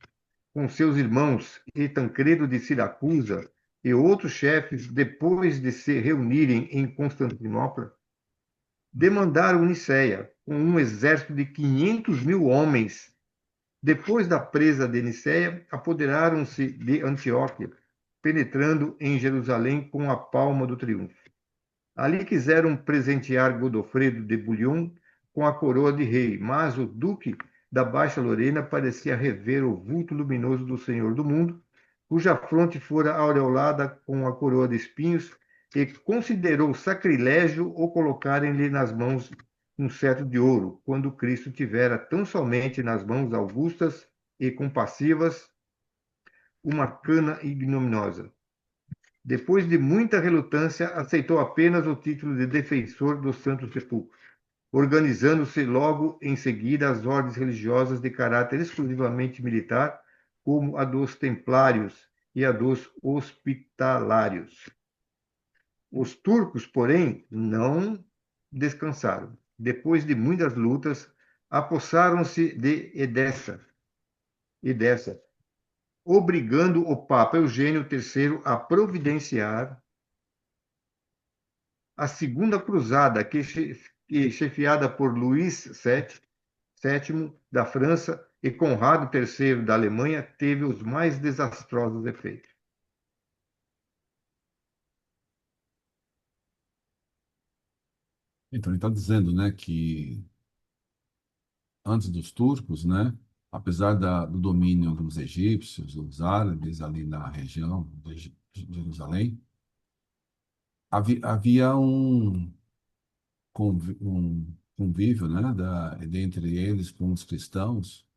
com seus irmãos e Tancredo de Siracusa e outros chefes, depois de se reunirem em Constantinopla, demandaram Nicéia, com um exército de 500.000 homens. Depois da presa de Nicéia, apoderaram-se de Antioquia, penetrando em Jerusalém com a palma do triunfo. Ali quiseram presentear Godofredo de Bouillon com a coroa de rei, mas o duque da Baixa Lorena parecia rever o vulto luminoso do Senhor do mundo, cuja fronte fora aureolada com a coroa de espinhos, e considerou sacrilégio o colocarem-lhe nas mãos um cetro de ouro, quando Cristo tivera tão somente nas mãos augustas e compassivas uma cana ignominiosa. Depois de muita relutância, aceitou apenas o título de defensor do Santo Sepulcro, organizando-se logo em seguida as ordens religiosas de caráter exclusivamente militar, como a dos templários e a dos hospitalários. Os turcos, porém, não descansaram. Depois de muitas lutas, apossaram-se de Edessa, obrigando o Papa Eugênio III a providenciar a Segunda Cruzada, chefiada por Luís VII da França e Conrado III da Alemanha, teve os mais desastrosos efeitos. Então, ele está dizendo, né, que antes dos turcos, né, apesar do domínio dos egípcios, dos árabes ali na região de Jerusalém, havia um convívio, né, dentre eles com os cristãos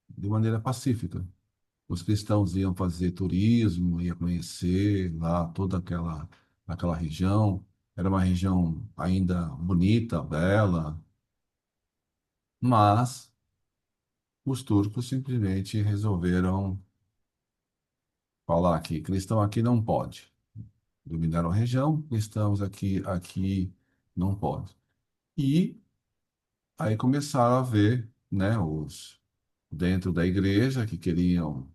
de maneira pacífica. Os cristãos iam fazer turismo, iam conhecer lá toda aquela região. Era uma região ainda bonita, bela, mas os turcos simplesmente resolveram falar que cristão aqui não pode. Dominaram a região, cristãos aqui não pode. E aí começaram a ver, né, os dentro da igreja que queriam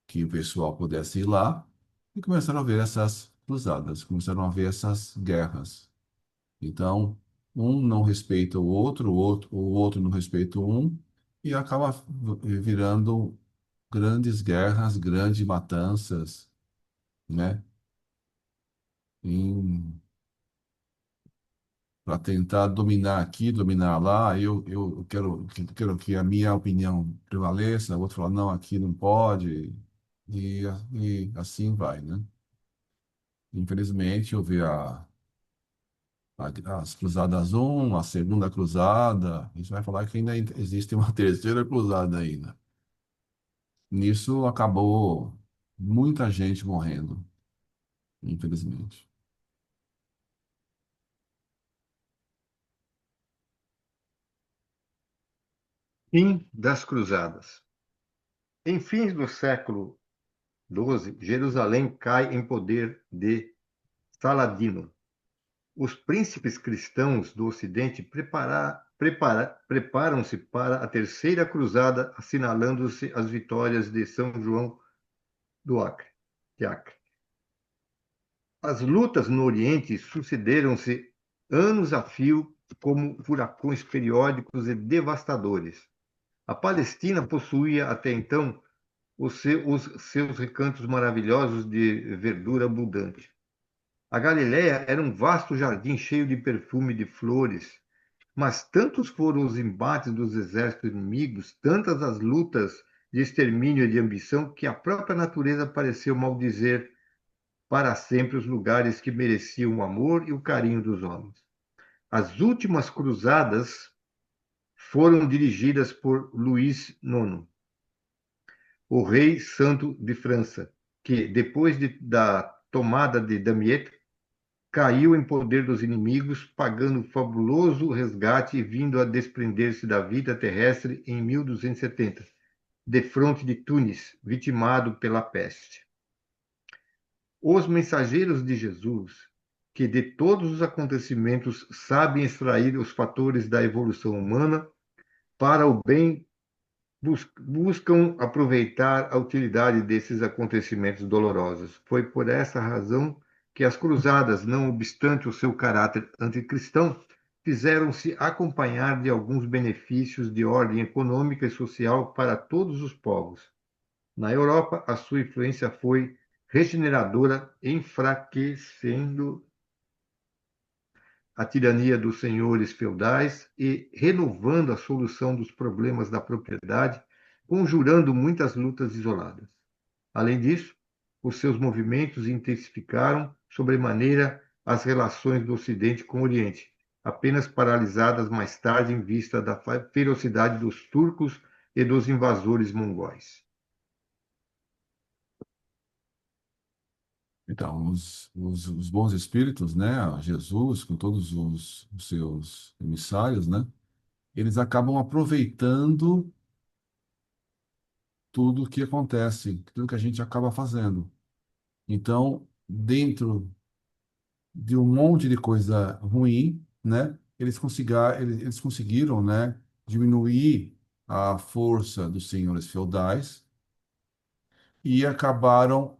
que o pessoal pudesse ir lá e começaram a ver essas cruzadas, começaram a ver essas guerras. Então, um não respeita o outro não respeita um, e acaba virando grandes guerras, grandes matanças, né? Para tentar dominar aqui, dominar lá. Eu quero que a minha opinião prevaleça, o outro fala, não, aqui não pode, e assim vai, né? Infelizmente, houve as Cruzadas a Segunda Cruzada. Isso vai falar que ainda existe uma terceira cruzada ainda. Nisso acabou muita gente morrendo, infelizmente. Fim das Cruzadas. Em fins do século XII, Jerusalém cai em poder de Saladino. Os príncipes cristãos do Ocidente preparam-se para a Terceira Cruzada, assinalando-se as vitórias de São João do Acre, de Acre. As lutas no Oriente sucederam-se anos a fio como furacões periódicos e devastadores. A Palestina possuía até então os seus recantos maravilhosos de verdura abundante. A Galiléia era um vasto jardim cheio de perfume de flores, mas tantos foram os embates dos exércitos inimigos, tantas as lutas de extermínio e de ambição, que a própria natureza pareceu maldizer para sempre os lugares que mereciam o amor e o carinho dos homens. As últimas cruzadas foram dirigidas por Luís IX, o rei santo de França, que, depois da tomada de Damiette, caiu em poder dos inimigos, pagando fabuloso resgate e vindo a desprender-se da vida terrestre em 1270, defronte de Tunis, vitimado pela peste. Os mensageiros de Jesus, que de todos os acontecimentos sabem extrair os fatores da evolução humana para o bem, buscam aproveitar a utilidade desses acontecimentos dolorosos. Foi por essa razão que as cruzadas, não obstante o seu caráter anticristão, fizeram-se acompanhar de alguns benefícios de ordem econômica e social para todos os povos. Na Europa, a sua influência foi regeneradora, enfraquecendo a tirania dos senhores feudais e renovando a solução dos problemas da propriedade, conjurando muitas lutas isoladas. Além disso, os seus movimentos intensificaram sobremaneira as relações do Ocidente com o Oriente, apenas paralisadas mais tarde em vista da ferocidade dos turcos e dos invasores mongóis. Então, os bons espíritos, né, Jesus, com todos os seus emissários, né, eles acabam aproveitando tudo o que acontece, tudo que a gente acaba fazendo. Então, dentro de um monte de coisa ruim, né, eles conseguiram, né, diminuir a força dos senhores feudais e acabaram,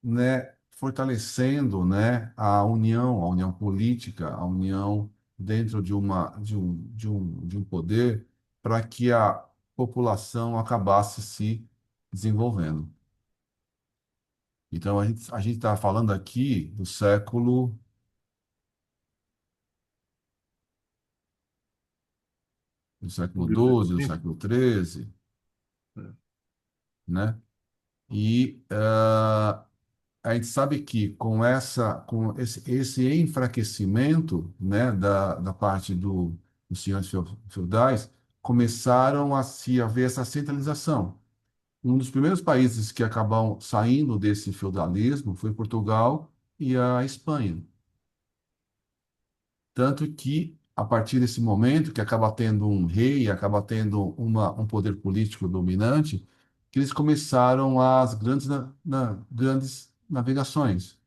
né, fortalecendo, né, a união política, a união dentro de um poder para que a população acabasse se desenvolvendo. Então, a gente está falando aqui do século XII, do século XIII, né? E a gente sabe que com esse enfraquecimento, né, da parte dos senhores feudais, começaram a se haver essa centralização. Um dos primeiros países que acabam saindo desse feudalismo foi Portugal e a Espanha. Tanto que, a partir desse momento, que acaba tendo um rei, acaba tendo um poder político dominante, que eles começaram as grandes navegações.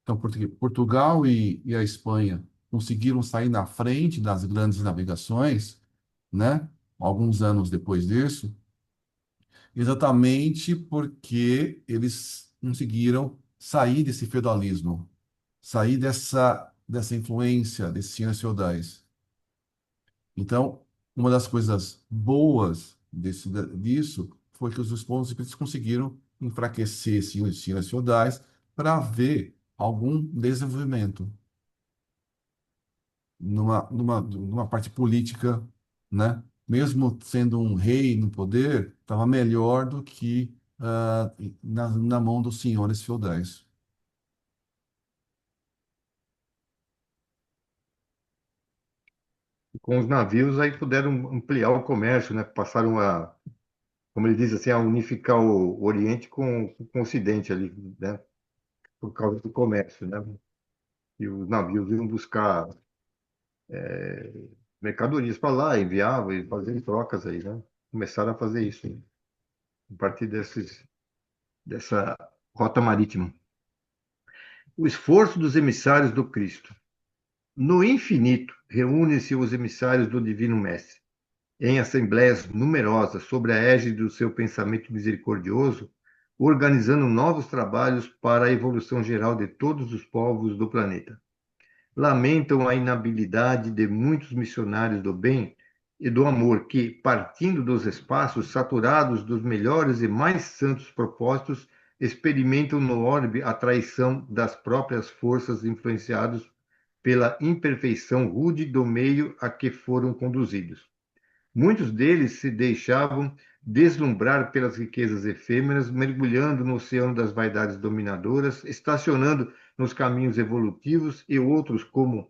Então, Portugal e a Espanha conseguiram sair na frente das grandes navegações, né? Alguns anos depois disso, exatamente porque eles conseguiram sair desse feudalismo, sair dessa influência desses senhores feudais. Então, uma das coisas boas disso foi que os bons espíritos conseguiram enfraquecer esses senhores feudais para haver algum desenvolvimento numa parte política, né? Mesmo sendo um rei no poder, estava melhor do que na mão dos senhores feudais. com os navios aí puderam ampliar o comércio, né? Passaram a, como ele diz assim, a unificar o Oriente com o Ocidente ali, né? Por causa do comércio, né? E os navios iam buscar mercadorias para lá, enviavam e faziam trocas aí, né? Começaram a fazer isso, hein? A partir dessa rota marítima. O esforço dos emissários do Cristo. No infinito, reúnem-se os emissários do Divino Mestre, em assembleias numerosas, sob a égide do seu pensamento misericordioso, organizando novos trabalhos para a evolução geral de todos os povos do planeta. Lamentam a inabilidade de muitos missionários do bem e do amor que, partindo dos espaços saturados dos melhores e mais santos propósitos, experimentam no orbe a traição das próprias forças influenciados pela imperfeição rude do meio a que foram conduzidos. Muitos deles se deixavam deslumbrar pelas riquezas efêmeras, mergulhando no oceano das vaidades dominadoras, estacionando nos caminhos evolutivos, e outros como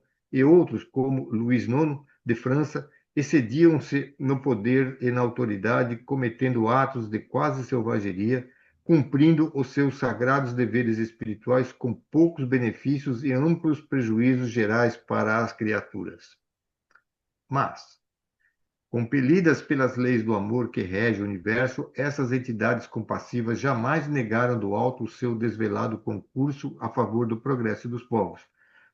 Luís IX de França excediam-se no poder e na autoridade, cometendo atos de quase selvageria, cumprindo os seus sagrados deveres espirituais com poucos benefícios e amplos prejuízos gerais para as criaturas. Mas, compelidas pelas leis do amor que rege o universo, essas entidades compassivas jamais negaram do alto o seu desvelado concurso a favor do progresso dos povos,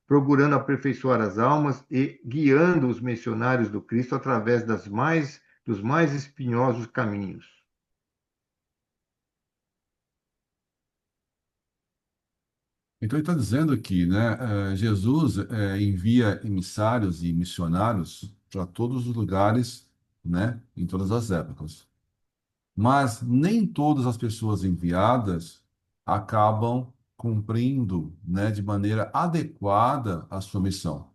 procurando aperfeiçoar as almas e guiando os missionários do Cristo através dos mais espinhosos caminhos. Então ele está dizendo aqui, né? Jesus envia emissários e missionários para todos os lugares, né? Em todas as épocas. Mas nem todas as pessoas enviadas acabam cumprindo, né, de maneira adequada a sua missão.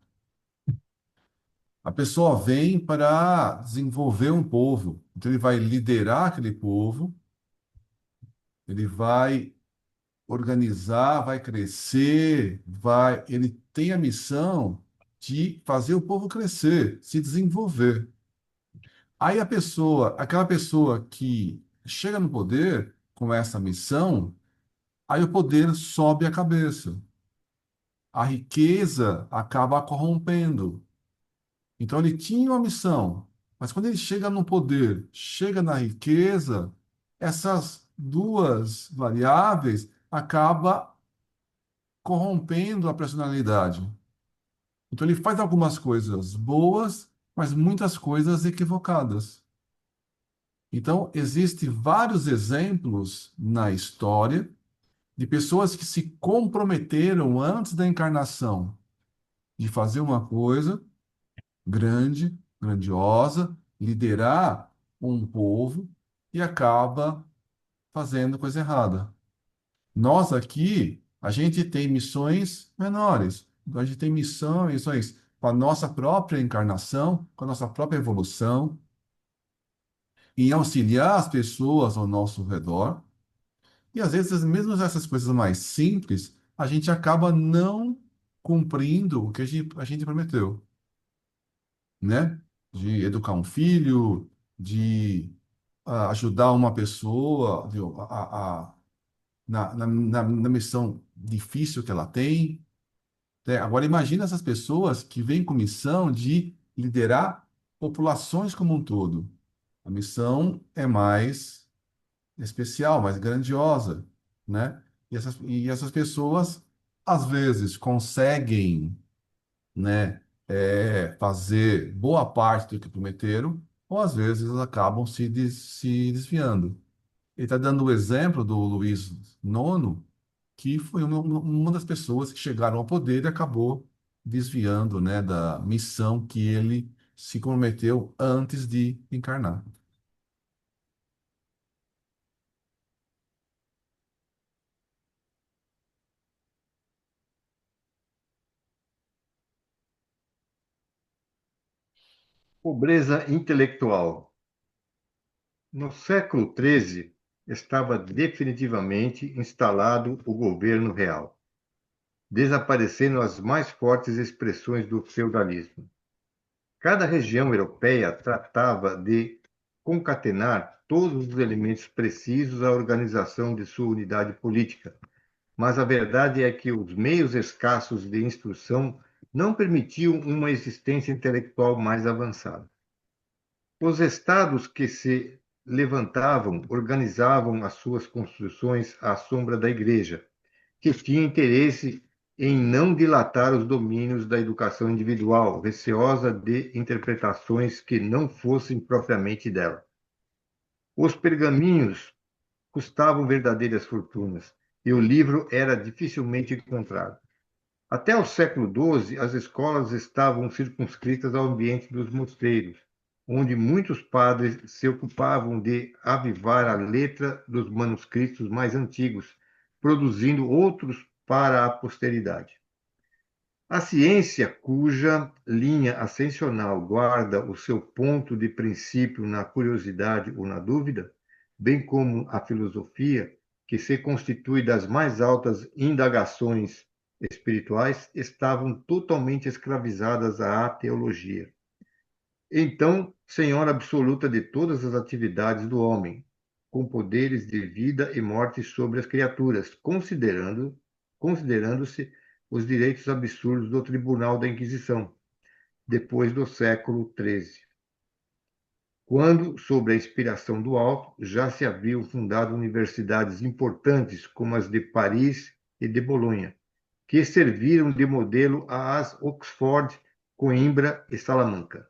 A pessoa vem para desenvolver um povo, então ele vai liderar aquele povo, ele vai organizar, vai crescer, ele tem a missão de fazer o povo crescer, se desenvolver. Aí aquela pessoa que chega no poder com essa missão, aí o poder sobe a cabeça. A riqueza acaba corrompendo. Então ele tinha uma missão, mas quando ele chega no poder, chega na riqueza, essas duas variáveis acabam corrompendo a personalidade. Então ele faz algumas coisas boas, mas muitas coisas equivocadas. Então existem vários exemplos na história de pessoas que se comprometeram antes da encarnação de fazer uma coisa grande, grandiosa, liderar um povo e acaba fazendo coisa errada. Nós aqui, a gente tem missões menores. Então, a gente tem missões com a nossa própria encarnação, com a nossa própria evolução, em auxiliar as pessoas ao nosso redor. E às vezes, mesmo essas coisas mais simples, a gente acaba não cumprindo o que a gente prometeu, né? De educar um filho, de ajudar uma pessoa na missão difícil que ela tem. Né? Agora, imagina essas pessoas que vêm com missão de liderar populações como um todo. A missão é mais especial, mais grandiosa, né? E essas pessoas, às vezes, conseguem, né, fazer boa parte do que prometeram, ou às vezes elas acabam se desviando. Ele está dando o exemplo do Luís IX, que foi uma das pessoas que chegaram ao poder e acabou desviando, né, da missão que ele se comprometeu antes de encarnar. Pobreza intelectual. No século XIII, estava definitivamente instalado o governo real, desaparecendo as mais fortes expressões do feudalismo. Cada região europeia tratava de concatenar todos os elementos precisos à organização de sua unidade política, mas a verdade é que os meios escassos de instrução não permitiam uma existência intelectual mais avançada. Os estados que se levantavam organizavam as suas construções à sombra da igreja, que tinha interesse em não dilatar os domínios da educação individual, receosa de interpretações que não fossem propriamente dela. Os pergaminhos custavam verdadeiras fortunas e o livro era dificilmente encontrado. Até o século XII, as escolas estavam circunscritas ao ambiente dos mosteiros, onde muitos padres se ocupavam de avivar a letra dos manuscritos mais antigos, produzindo outros para a posteridade. A ciência, cuja linha ascensional guarda o seu ponto de princípio na curiosidade ou na dúvida, bem como a filosofia, que se constitui das mais altas indagações espirituais, estavam totalmente escravizadas à teologia. Então, senhora absoluta de todas as atividades do homem, com poderes de vida e morte sobre as criaturas, considerando-se os direitos absurdos do Tribunal da Inquisição, depois do século XIII, quando, sob a inspiração do alto, já se haviam fundado universidades importantes como as de Paris e de Bolonha, que serviram de modelo às Oxford, Coimbra e Salamanca.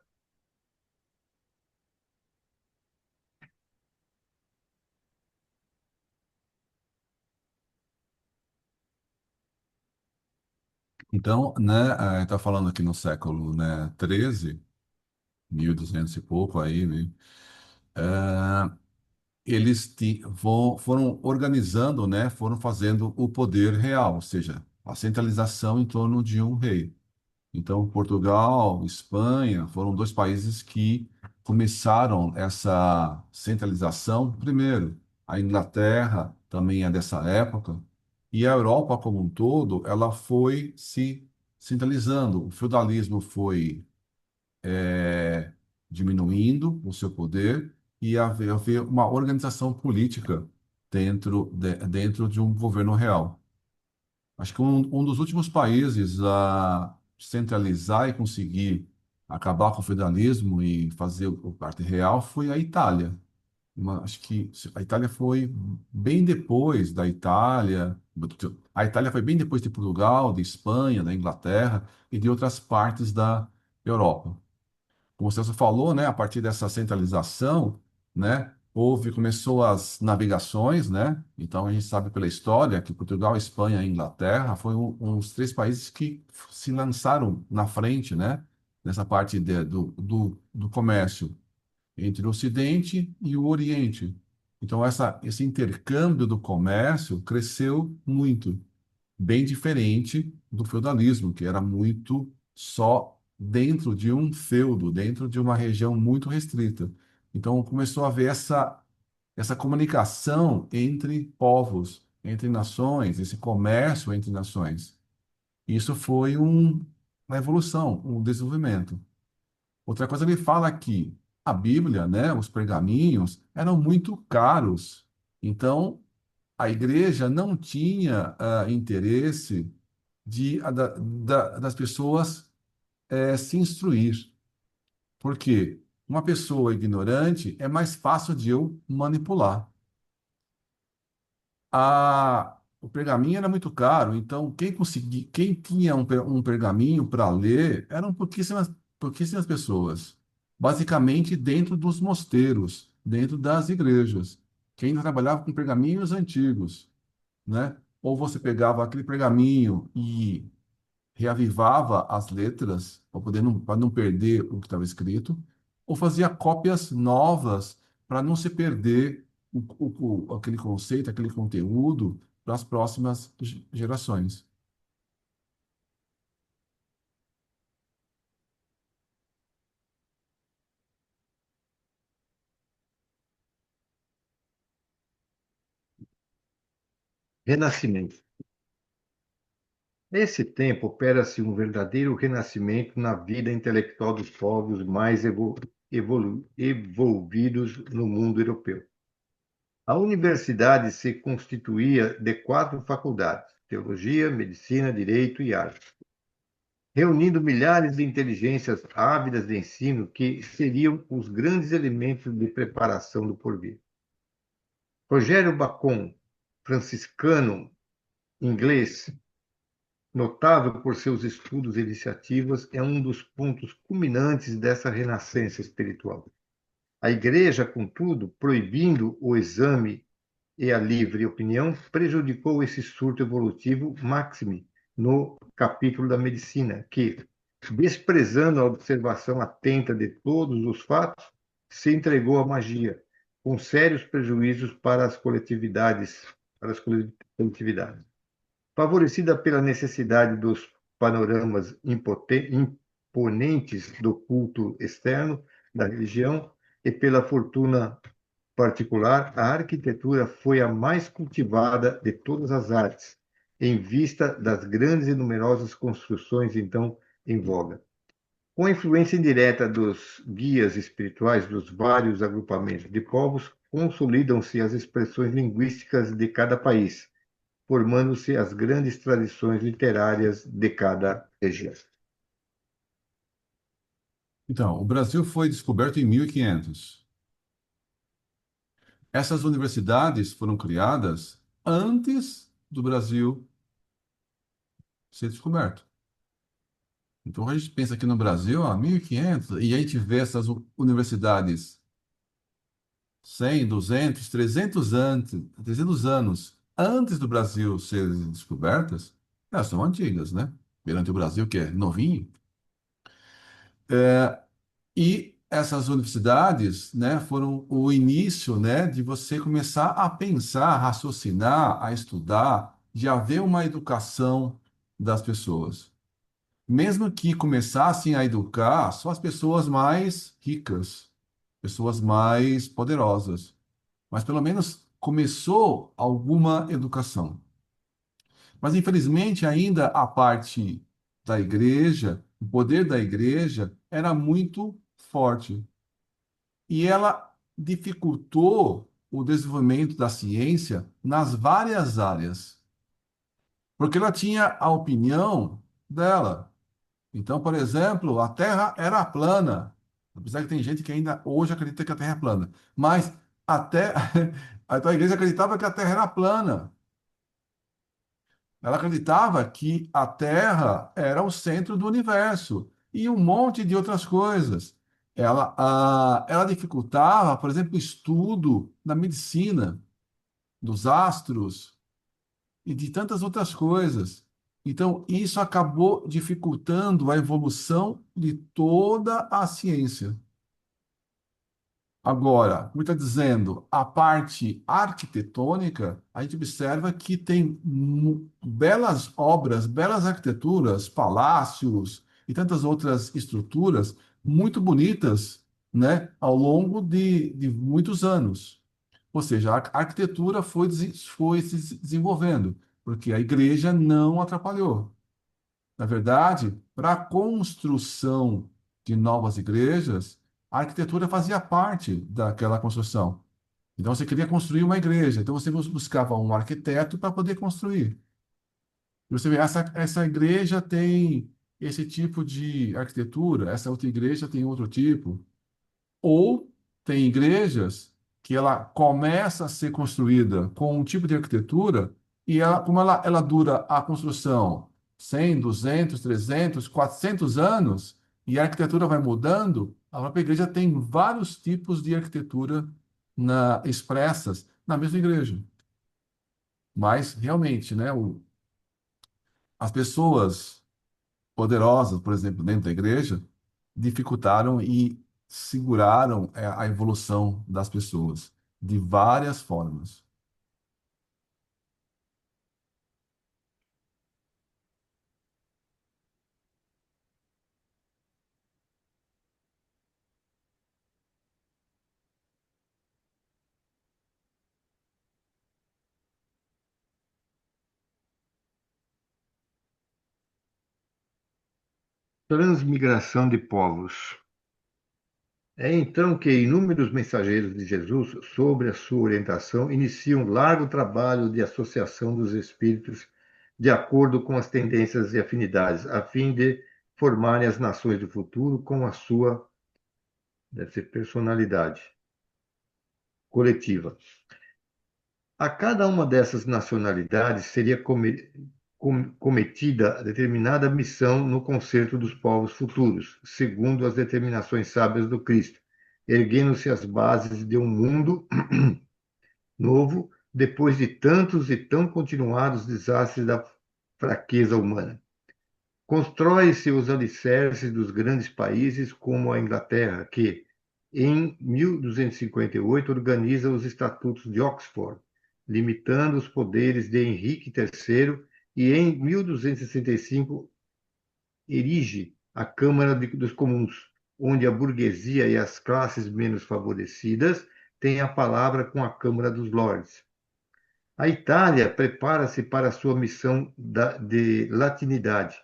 Então, né, está falando aqui no século, né, 13, 1200 e pouco aí, né, eles foram organizando, né, foram fazendo o poder real, ou seja, a centralização em torno de um rei. Então, Portugal, Espanha foram dois países que começaram essa centralização primeiro. A Inglaterra também é dessa época, e a Europa como um todo, ela foi se centralizando. O feudalismo foi diminuindo o seu poder e haver uma organização política dentro de um governo real. Acho que um dos últimos países a centralizar e conseguir acabar com o feudalismo e fazer o parte real foi a Itália. Acho que a Itália foi bem depois da Itália. A Itália foi bem depois de Portugal, de Espanha, da Inglaterra e de outras partes da Europa. Como você falou, né, a partir dessa centralização, né, começou as navegações, né? Então a gente sabe pela história que Portugal, Espanha e Inglaterra foram os três países que se lançaram na frente, né, nessa parte do comércio entre o Ocidente e o Oriente. Então esse intercâmbio do comércio cresceu muito, bem diferente do feudalismo, que era muito só dentro de um feudo, dentro de uma região muito restrita. Então começou a haver essa comunicação entre povos, entre nações, esse comércio entre nações. Isso foi uma evolução, um desenvolvimento. Outra coisa ele fala que a Bíblia, né, os pergaminhos, eram muito caros. Então, a igreja não tinha interesse das pessoas se instruir. Por quê? Uma pessoa ignorante é mais fácil de eu manipular. O pergaminho era muito caro, então quem tinha um pergaminho para ler eram pouquíssimas pessoas. Basicamente dentro dos mosteiros, dentro das igrejas. Quem trabalhava com pergaminhos antigos, né? Ou você pegava aquele pergaminho e reavivava as letras para não perder o que estava escrito, ou fazia cópias novas para não se perder aquele conceito, aquele conteúdo para as próximas gerações. Renascimento. Nesse tempo, opera-se um verdadeiro renascimento na vida intelectual dos povos mais evolvidos no mundo europeu. A universidade se constituía de 4 faculdades: teologia, medicina, direito e arte, reunindo milhares de inteligências ávidas de ensino que seriam os grandes elementos de preparação do porvir. Rogério Bacon, franciscano inglês, notável por seus estudos e iniciativas, é um dos pontos culminantes dessa renascença espiritual. A Igreja, contudo, proibindo o exame e a livre opinião, prejudicou esse surto evolutivo máxime no capítulo da medicina, que, desprezando a observação atenta de todos os fatos, se entregou à magia, com sérios prejuízos para as coletividades, para as coletividades. Favorecida pela necessidade dos panoramas imponentes do culto externo da religião e pela fortuna particular, a arquitetura foi a mais cultivada de todas as artes, em vista das grandes e numerosas construções então em voga. Com a influência indireta dos guias espirituais dos vários agrupamentos de povos, consolidam-se as expressões linguísticas de cada país, formando-se as grandes tradições literárias de cada região. Então, o Brasil foi descoberto em 1500. Essas universidades foram criadas antes do Brasil ser descoberto. Então, a gente pensa aqui no Brasil, 1500, e a gente vê essas universidades 100, 200, 300 anos antes do Brasil ser descobertas, elas são antigas, né? Perante o Brasil, que é novinho. E essas universidades, né, foram o início, né, de você começar a pensar, a raciocinar, a estudar, de haver uma educação das pessoas. Mesmo que começassem a educar só as pessoas mais ricas, pessoas mais poderosas, mas pelo menos começou alguma educação. Mas infelizmente ainda a parte da igreja, o poder da igreja era muito forte. E ela dificultou o desenvolvimento da ciência nas várias áreas, porque ela tinha a opinião dela. Então, por exemplo, a Terra era plana, apesar que tem gente que ainda hoje acredita que a Terra é plana, mas até a igreja acreditava que a Terra era plana. Ela acreditava que a Terra era o centro do universo e um monte de outras coisas. Ela dificultava, por exemplo, o estudo da medicina, dos astros e de tantas outras coisas. Então, isso acabou dificultando a evolução de toda a ciência. Agora, como está dizendo, a parte arquitetônica, a gente observa que tem belas obras, belas arquiteturas, palácios e tantas outras estruturas muito bonitas, né, ao longo de muitos anos. Ou seja, a arquitetura foi se desenvolvendo, porque a igreja não atrapalhou. Na verdade, para a construção de novas igrejas, a arquitetura fazia parte daquela construção. Então, você queria construir uma igreja, então você buscava um arquiteto para poder construir. E você vê, essa igreja tem esse tipo de arquitetura, essa outra igreja tem outro tipo. Ou tem igrejas que ela começa a ser construída com um tipo de arquitetura e ela, como ela dura a construção 100, 200, 300, 400 anos e a arquitetura vai mudando, a própria igreja tem vários tipos de arquitetura expressas na mesma igreja. Mas, realmente, né, as pessoas poderosas, por exemplo, dentro da igreja, dificultaram e seguraram a evolução das pessoas de várias formas. Transmigração de povos. É então que inúmeros mensageiros de Jesus, sobre a sua orientação, iniciam um largo trabalho de associação dos espíritos de acordo com as tendências e afinidades, a fim de formarem as nações do futuro com a sua, deve ser, personalidade coletiva. A cada uma dessas nacionalidades seria cometida determinada missão no concerto dos povos futuros, segundo as determinações sábias do Cristo, erguendo-se as bases de um mundo novo depois de tantos e tão continuados desastres da fraqueza humana. Constrói-se os alicerces dos grandes países como a Inglaterra, que, em 1258, organiza os Estatutos de Oxford, limitando os poderes de Henrique III, e em 1265 erige a Câmara dos Comuns, onde a burguesia e as classes menos favorecidas têm a palavra com a Câmara dos Lordes. A Itália prepara-se para a sua missão de latinidade.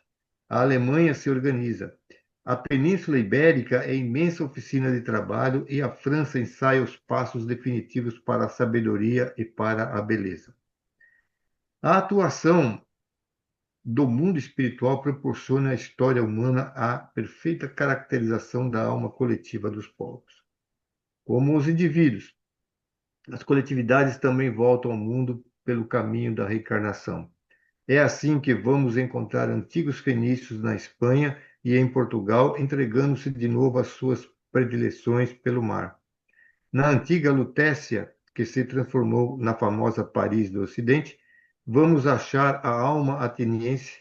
A Alemanha se organiza. A Península Ibérica é imensa oficina de trabalho e a França ensaia os passos definitivos para a sabedoria e para a beleza. A atuação do mundo espiritual proporciona à história humana a perfeita caracterização da alma coletiva dos povos. Como os indivíduos, as coletividades também voltam ao mundo pelo caminho da reencarnação. É assim que vamos encontrar antigos fenícios na Espanha e em Portugal, entregando-se de novo às suas predileções pelo mar. Na antiga Lutécia, que se transformou na famosa Paris do Ocidente, vamos achar a alma ateniense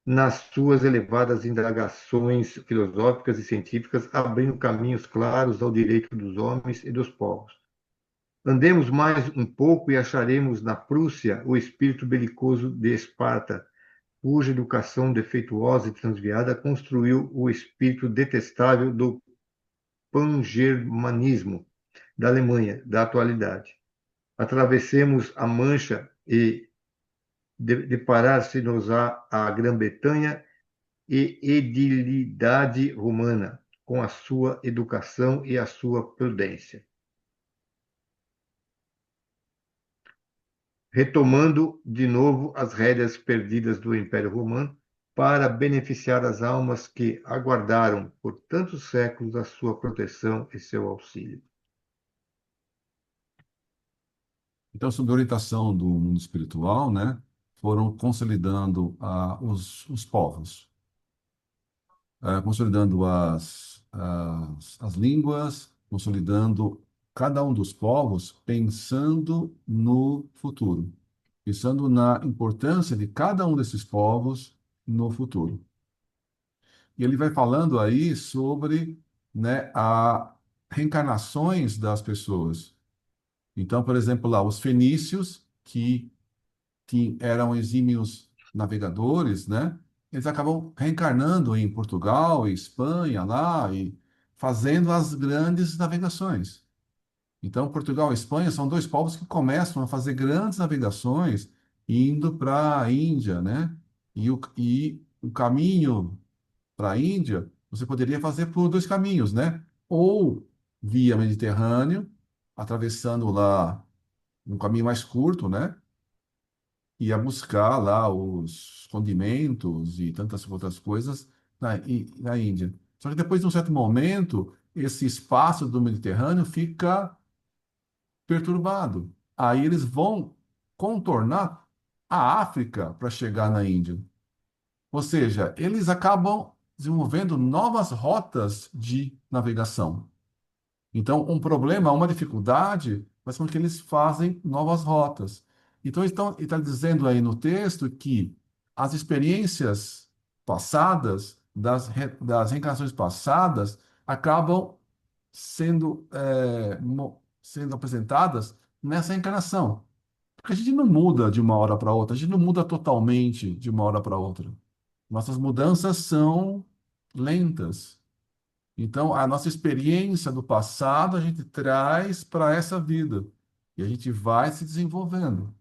nas suas elevadas indagações filosóficas e científicas, abrindo caminhos claros ao direito dos homens e dos povos. Andemos mais um pouco e acharemos na Prússia o espírito belicoso de Esparta, cuja educação defeituosa e transviada construiu o espírito detestável do pangermanismo da Alemanha da atualidade. Atravessemos a Mancha e deparar-se-nos-á a Grã-Bretanha e edilidade romana, com a sua educação e a sua prudência. Retomando de novo as rédeas perdidas do Império Romano, para beneficiar as almas que aguardaram por tantos séculos a sua proteção e seu auxílio. Então, sob a orientação do mundo espiritual, né, foram consolidando os povos, consolidando as línguas, consolidando cada um dos povos pensando no futuro, pensando na importância de cada um desses povos no futuro. E ele vai falando aí sobre, né, a reencarnações das pessoas. Então, por exemplo, lá, os fenícios, que eram exímios navegadores, né? Eles acabam reencarnando em Portugal e Espanha lá e fazendo as grandes navegações. Então, Portugal e Espanha são dois povos que começam a fazer grandes navegações indo para a Índia, né? E o caminho para a Índia, você poderia fazer por dois caminhos, né? Ou via Mediterrâneo, atravessando lá um caminho mais curto, né? Ia buscar lá os condimentos e tantas outras coisas na Índia. Só que depois de um certo momento, esse espaço do Mediterrâneo fica perturbado. Aí eles vão contornar a África para chegar na Índia. Ou seja, eles acabam desenvolvendo novas rotas de navegação. Então, um problema, uma dificuldade, faz com que eles fazem novas rotas. Então, ele está dizendo aí no texto que as experiências passadas, das reencarnações passadas, acabam sendo apresentadas nessa encarnação. Porque a gente não muda de uma hora para outra, a gente não muda totalmente de uma hora para outra. Nossas mudanças são lentas. Então, a nossa experiência do passado a gente traz para essa vida. E a gente vai se desenvolvendo.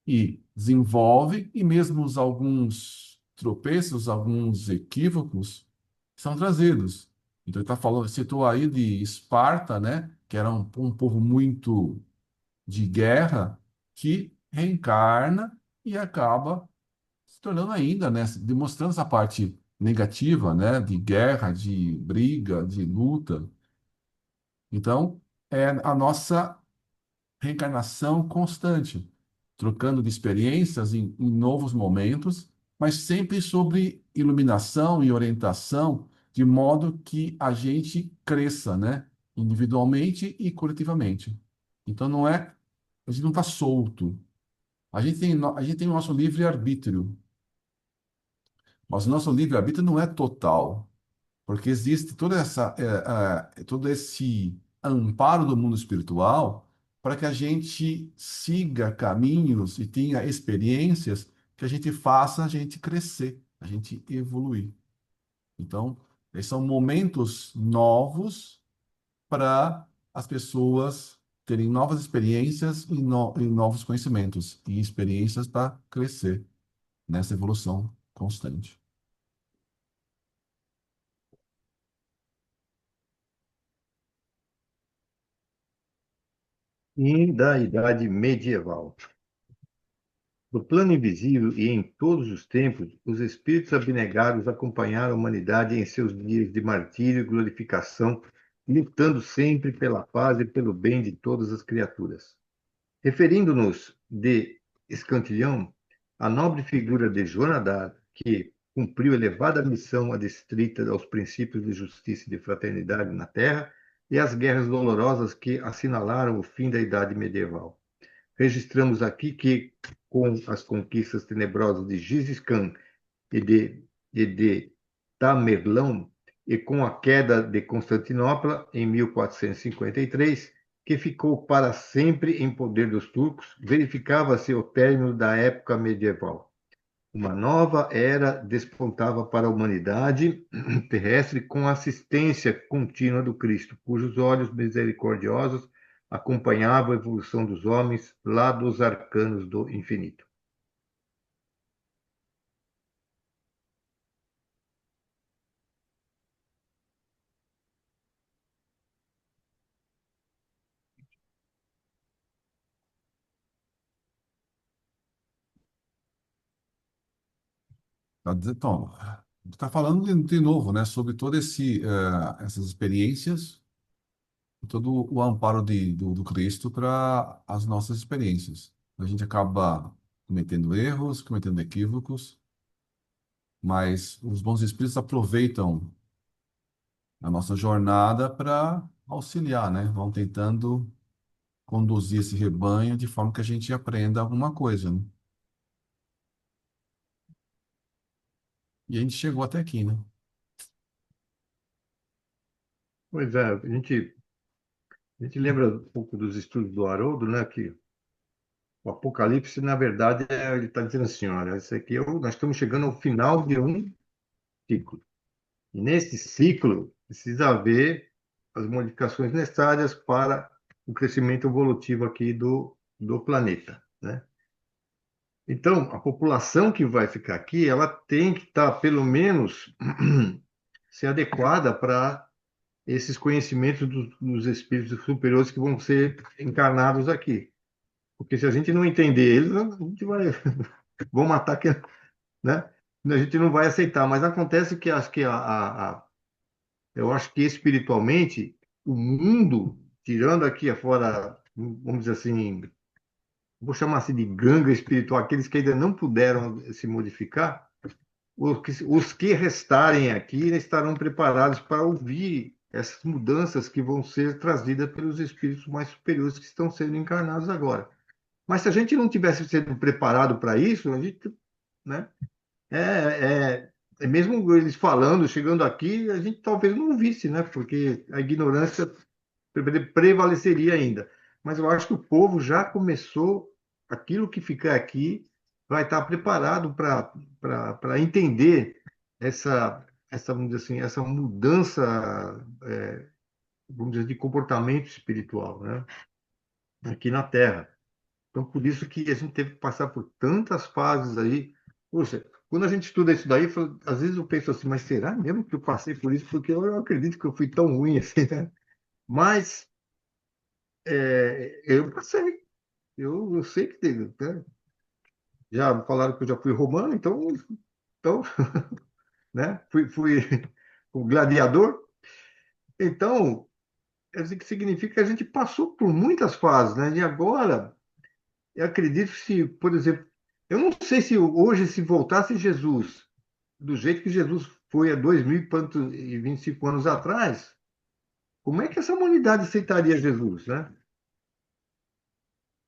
E desenvolve, e mesmo alguns tropeços, alguns equívocos são trazidos. Então, ele está falando, citou aí de Esparta, né? Que era um povo muito de guerra, que reencarna e acaba se tornando ainda, né? Demonstrando essa parte negativa, né? De guerra, de briga, de luta. Então, é a nossa reencarnação constante, trocando de experiências em novos momentos, mas sempre sobre iluminação e orientação, de modo que a gente cresça, né? Individualmente e coletivamente. Então não é, a gente não está solto. A gente tem o nosso livre-arbítrio, mas o nosso livre-arbítrio não é total. Porque existe todo esse amparo do mundo espiritual para que a gente siga caminhos e tenha experiências que a gente faça a gente crescer, a gente evoluir. Então, esses são momentos novos para as pessoas terem novas experiências e novos conhecimentos e experiências para crescer nessa evolução constante. E da Idade Medieval. No plano invisível e em todos os tempos, os espíritos abnegados acompanharam a humanidade em seus dias de martírio e glorificação, lutando sempre pela paz e pelo bem de todas as criaturas. Referindo-nos de Escantilhão, a nobre figura de Joana d'Arc, que cumpriu elevada missão adstrita aos princípios de justiça e de fraternidade na Terra, e as guerras dolorosas que assinalaram o fim da Idade Medieval. Registramos aqui que, com as conquistas tenebrosas de Gengis Khan e de Tamerlão, e com a queda de Constantinopla em 1453, que ficou para sempre em poder dos turcos, verificava-se o término da época medieval. Uma nova era despontava para a humanidade terrestre com a assistência contínua do Cristo, cujos olhos misericordiosos acompanhavam a evolução dos homens lá dos arcanos do infinito. Então, está falando de novo, né, sobre essas experiências, todo o amparo do Cristo para as nossas experiências. A gente acaba cometendo erros, cometendo equívocos, mas os bons espíritos aproveitam a nossa jornada para auxiliar, né? Vão tentando conduzir esse rebanho de forma que a gente aprenda alguma coisa, né? E a gente chegou até aqui, né? Pois é, a gente lembra um pouco dos estudos do Haroldo, né, que o Apocalipse, na verdade, ele está dizendo assim, olha, isso aqui nós estamos chegando ao final de um ciclo. E nesse ciclo precisa haver as modificações necessárias para o crescimento evolutivo aqui do planeta, né? Então, a população que vai ficar aqui, ela tem que estar, pelo menos, ser adequada para esses conhecimentos dos espíritos superiores que vão ser encarnados aqui. Porque se a gente não entender eles, a gente vai vão matar quem, né? A gente não vai aceitar. Mas acontece que acho que eu acho que espiritualmente o mundo, tirando aqui afora, vamos dizer assim, vou chamar assim de ganga espiritual, aqueles que ainda não puderam se modificar, os que restarem aqui estarão preparados para ouvir essas mudanças que vão ser trazidas pelos espíritos mais superiores que estão sendo encarnados agora. Mas se a gente não tivesse sido preparado para isso, a gente, né, mesmo eles falando, chegando aqui, a gente talvez não ouvisse, né, porque a ignorância prevaleceria ainda. Mas eu acho que o povo já começou, aquilo que ficar aqui vai estar preparado para entender vamos dizer assim, essa mudança, vamos dizer, de comportamento espiritual, né, aqui na Terra. Então, por isso que a gente teve que passar por tantas fases aí. Poxa, quando a gente estuda isso daí, às vezes eu penso assim, mas será mesmo que eu passei por isso? Porque eu não acredito que eu fui tão ruim assim, né? Mas eu passei. Eu sei que teve, né? Já falaram que eu já fui romano, então, né? Fui o gladiador. Então, isso que significa que a gente passou por muitas fases, né? E agora, eu acredito que se, por exemplo, eu não sei se hoje, se voltasse Jesus, do jeito que Jesus foi há 2025 anos atrás, como é que essa humanidade aceitaria Jesus, né?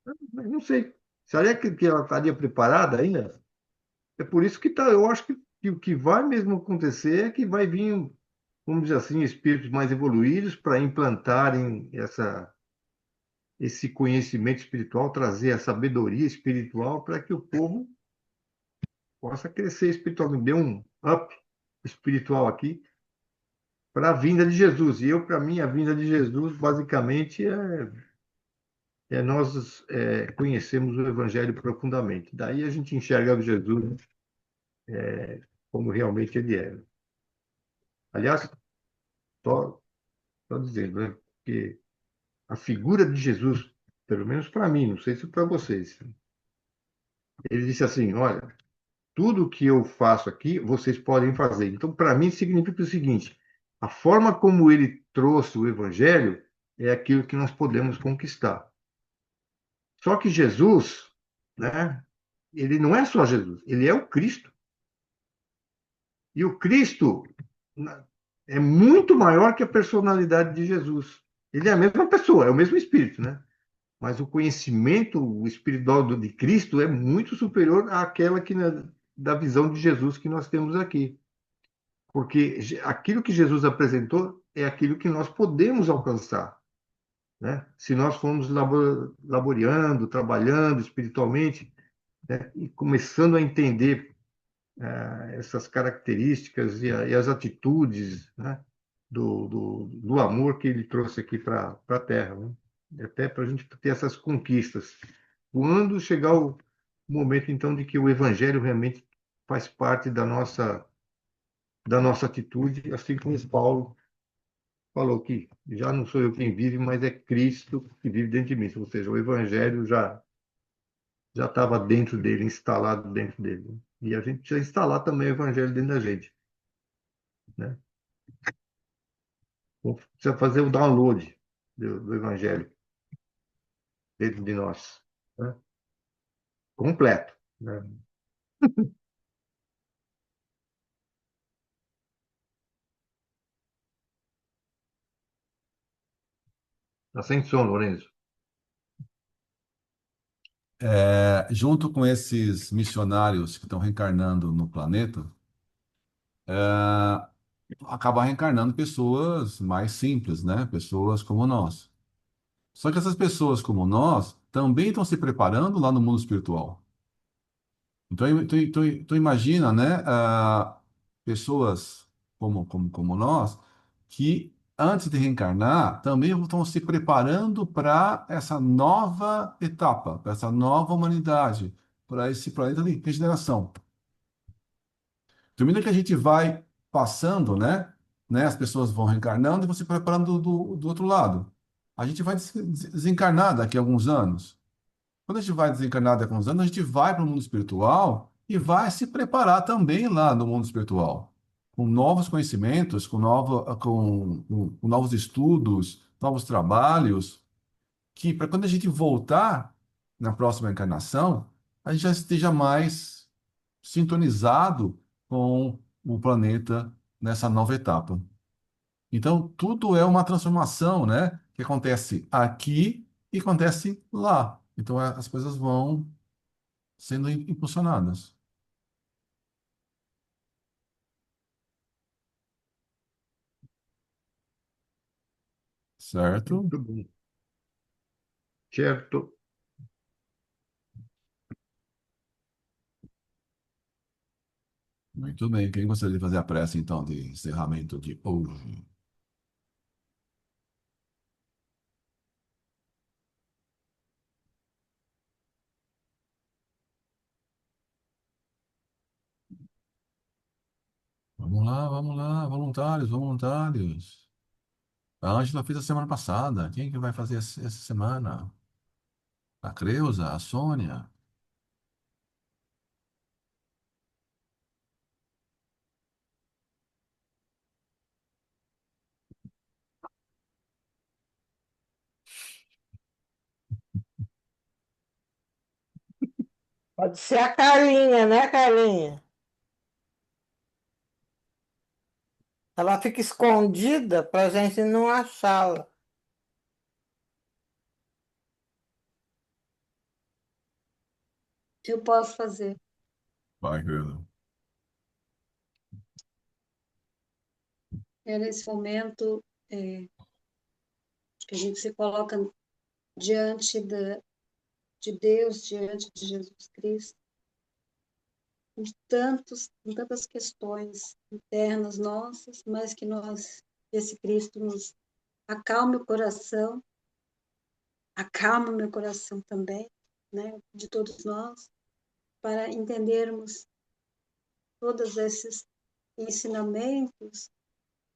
Eu não sei. Será que ela estaria preparada ainda? É por isso que tá, eu acho que o que vai mesmo acontecer é que vai vir, vamos dizer assim, espíritos mais evoluídos para implantarem esse conhecimento espiritual, trazer a sabedoria espiritual para que o povo possa crescer espiritualmente. Dê um up espiritual aqui para a vinda de Jesus. E eu, para mim, a vinda de Jesus, basicamente, nós conhecemos o Evangelho profundamente. Daí a gente enxerga o Jesus como realmente ele é. Aliás, só dizendo, né, que a figura de Jesus, pelo menos para mim, não sei se para vocês, ele disse assim: olha, tudo que eu faço aqui, vocês podem fazer. Então, para mim, significa o seguinte: a forma como ele trouxe o Evangelho é aquilo que nós podemos conquistar. Só que Jesus, né, ele não é só Jesus, ele é o Cristo. E o Cristo é muito maior que a personalidade de Jesus. Ele é a mesma pessoa, é o mesmo Espírito, né? Mas o conhecimento espiritual de Cristo é muito superior àquela da visão de Jesus que nós temos aqui. Porque aquilo que Jesus apresentou é aquilo que nós podemos alcançar, né? Se nós formos laboreando, trabalhando espiritualmente, né? E começando a entender essas características e as atitudes, né? Do amor que ele trouxe aqui para a Terra, né? Até para a gente ter essas conquistas. Quando chegar o momento, então, de que o Evangelho realmente faz parte da nossa atitude, assim como Paulo falou que já não sou eu quem vive, mas é Cristo que vive dentro de mim. Ou seja, o Evangelho já estava dentro dele, instalado dentro dele. E a gente precisa instalar também o Evangelho dentro da gente, né? Precisa fazer o download do Evangelho dentro de nós, né? Completo, né? Tá sem som, Lourenço. Junto com esses missionários que estão reencarnando no planeta, acaba reencarnando pessoas mais simples, né? Pessoas como nós. Só que essas pessoas como nós também estão se preparando lá no mundo espiritual. Então imagina, né? Pessoas como nós que antes de reencarnar também estão se preparando para essa nova etapa, para essa nova humanidade, para esse planeta de regeneração. Termina que a gente vai passando, né? As pessoas vão reencarnando e vão se preparando do outro lado. A gente vai desencarnar daqui a alguns anos. Quando a gente vai desencarnar daqui a alguns anos, a gente vai para o mundo espiritual e vai se preparar também lá no mundo espiritual, com novos conhecimentos, com novos estudos, novos trabalhos, que para quando a gente voltar na próxima encarnação, a gente já esteja mais sintonizado com o planeta nessa nova etapa. Então, tudo é uma transformação, né? Que acontece aqui e acontece lá. Então, as coisas vão sendo impulsionadas, certo? Muito bom. Certo. Muito bem. Quem gostaria de fazer a prece, então, de encerramento de hoje? vamos lá, voluntários, voluntários. A Ângela fez a semana passada. Quem que vai fazer essa semana? A Creuza, a Sônia. Pode ser a Carlinha, né, Carlinha? Ela fica escondida para a gente não achá-la. Eu posso fazer. Vai, Creuza. Nesse momento que a gente se coloca diante de Deus, diante de Jesus Cristo, com tantas questões internas nossas, mas que esse Cristo nos acalme o coração, acalma o meu coração também, né, de todos nós, para entendermos todos esses ensinamentos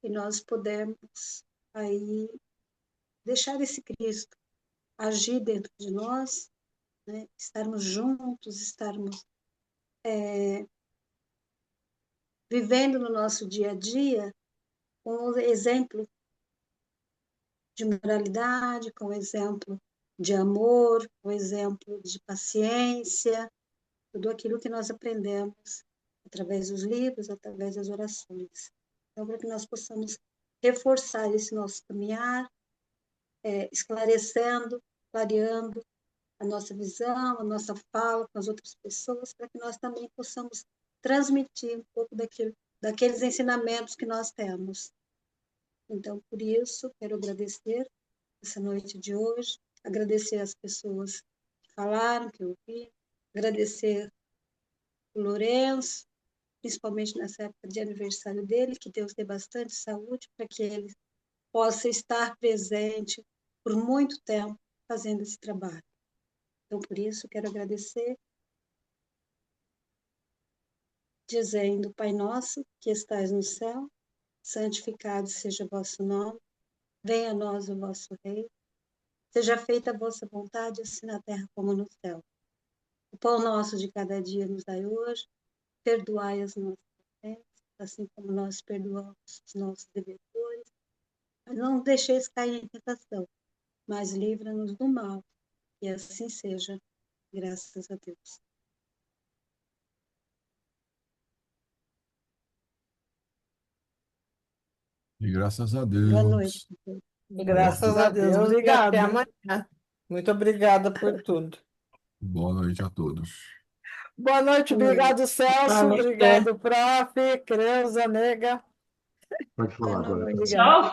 e nós pudermos aí deixar esse Cristo agir dentro de nós, né, estarmos juntos, estarmos vivendo no nosso dia a dia com o exemplo de moralidade, com o exemplo de amor, com o exemplo de paciência, tudo aquilo que nós aprendemos através dos livros, através das orações. Então, para que nós possamos reforçar esse nosso caminhar, esclarecendo, clareando a nossa visão, a nossa fala com as outras pessoas, para que nós também possamos transmitir um pouco daqueles ensinamentos que nós temos. Então, por isso, quero agradecer essa noite de hoje, agradecer as pessoas que falaram, que ouviram, agradecer o Lourenço, principalmente nessa época de aniversário dele, que Deus dê bastante saúde para que ele possa estar presente por muito tempo fazendo esse trabalho. Então, por isso, quero agradecer, dizendo: Pai nosso, que estais no céu, santificado seja o vosso nome, venha a nós o vosso reino, seja feita a vossa vontade, assim na terra como no céu. O pão nosso de cada dia nos dai hoje, perdoai as nossas ofensas, assim como nós perdoamos os nossos devedores. Mas não deixeis cair em tentação, mas livra-nos do mal. E assim seja, graças a Deus. E graças a Boa noite. Deus. Graças a Deus e até amanhã. Muito obrigada por tudo. Boa noite a todos. Boa noite, obrigado, Celso. Obrigado, prof. Creuza, nega. Pode falar agora. Obrigado.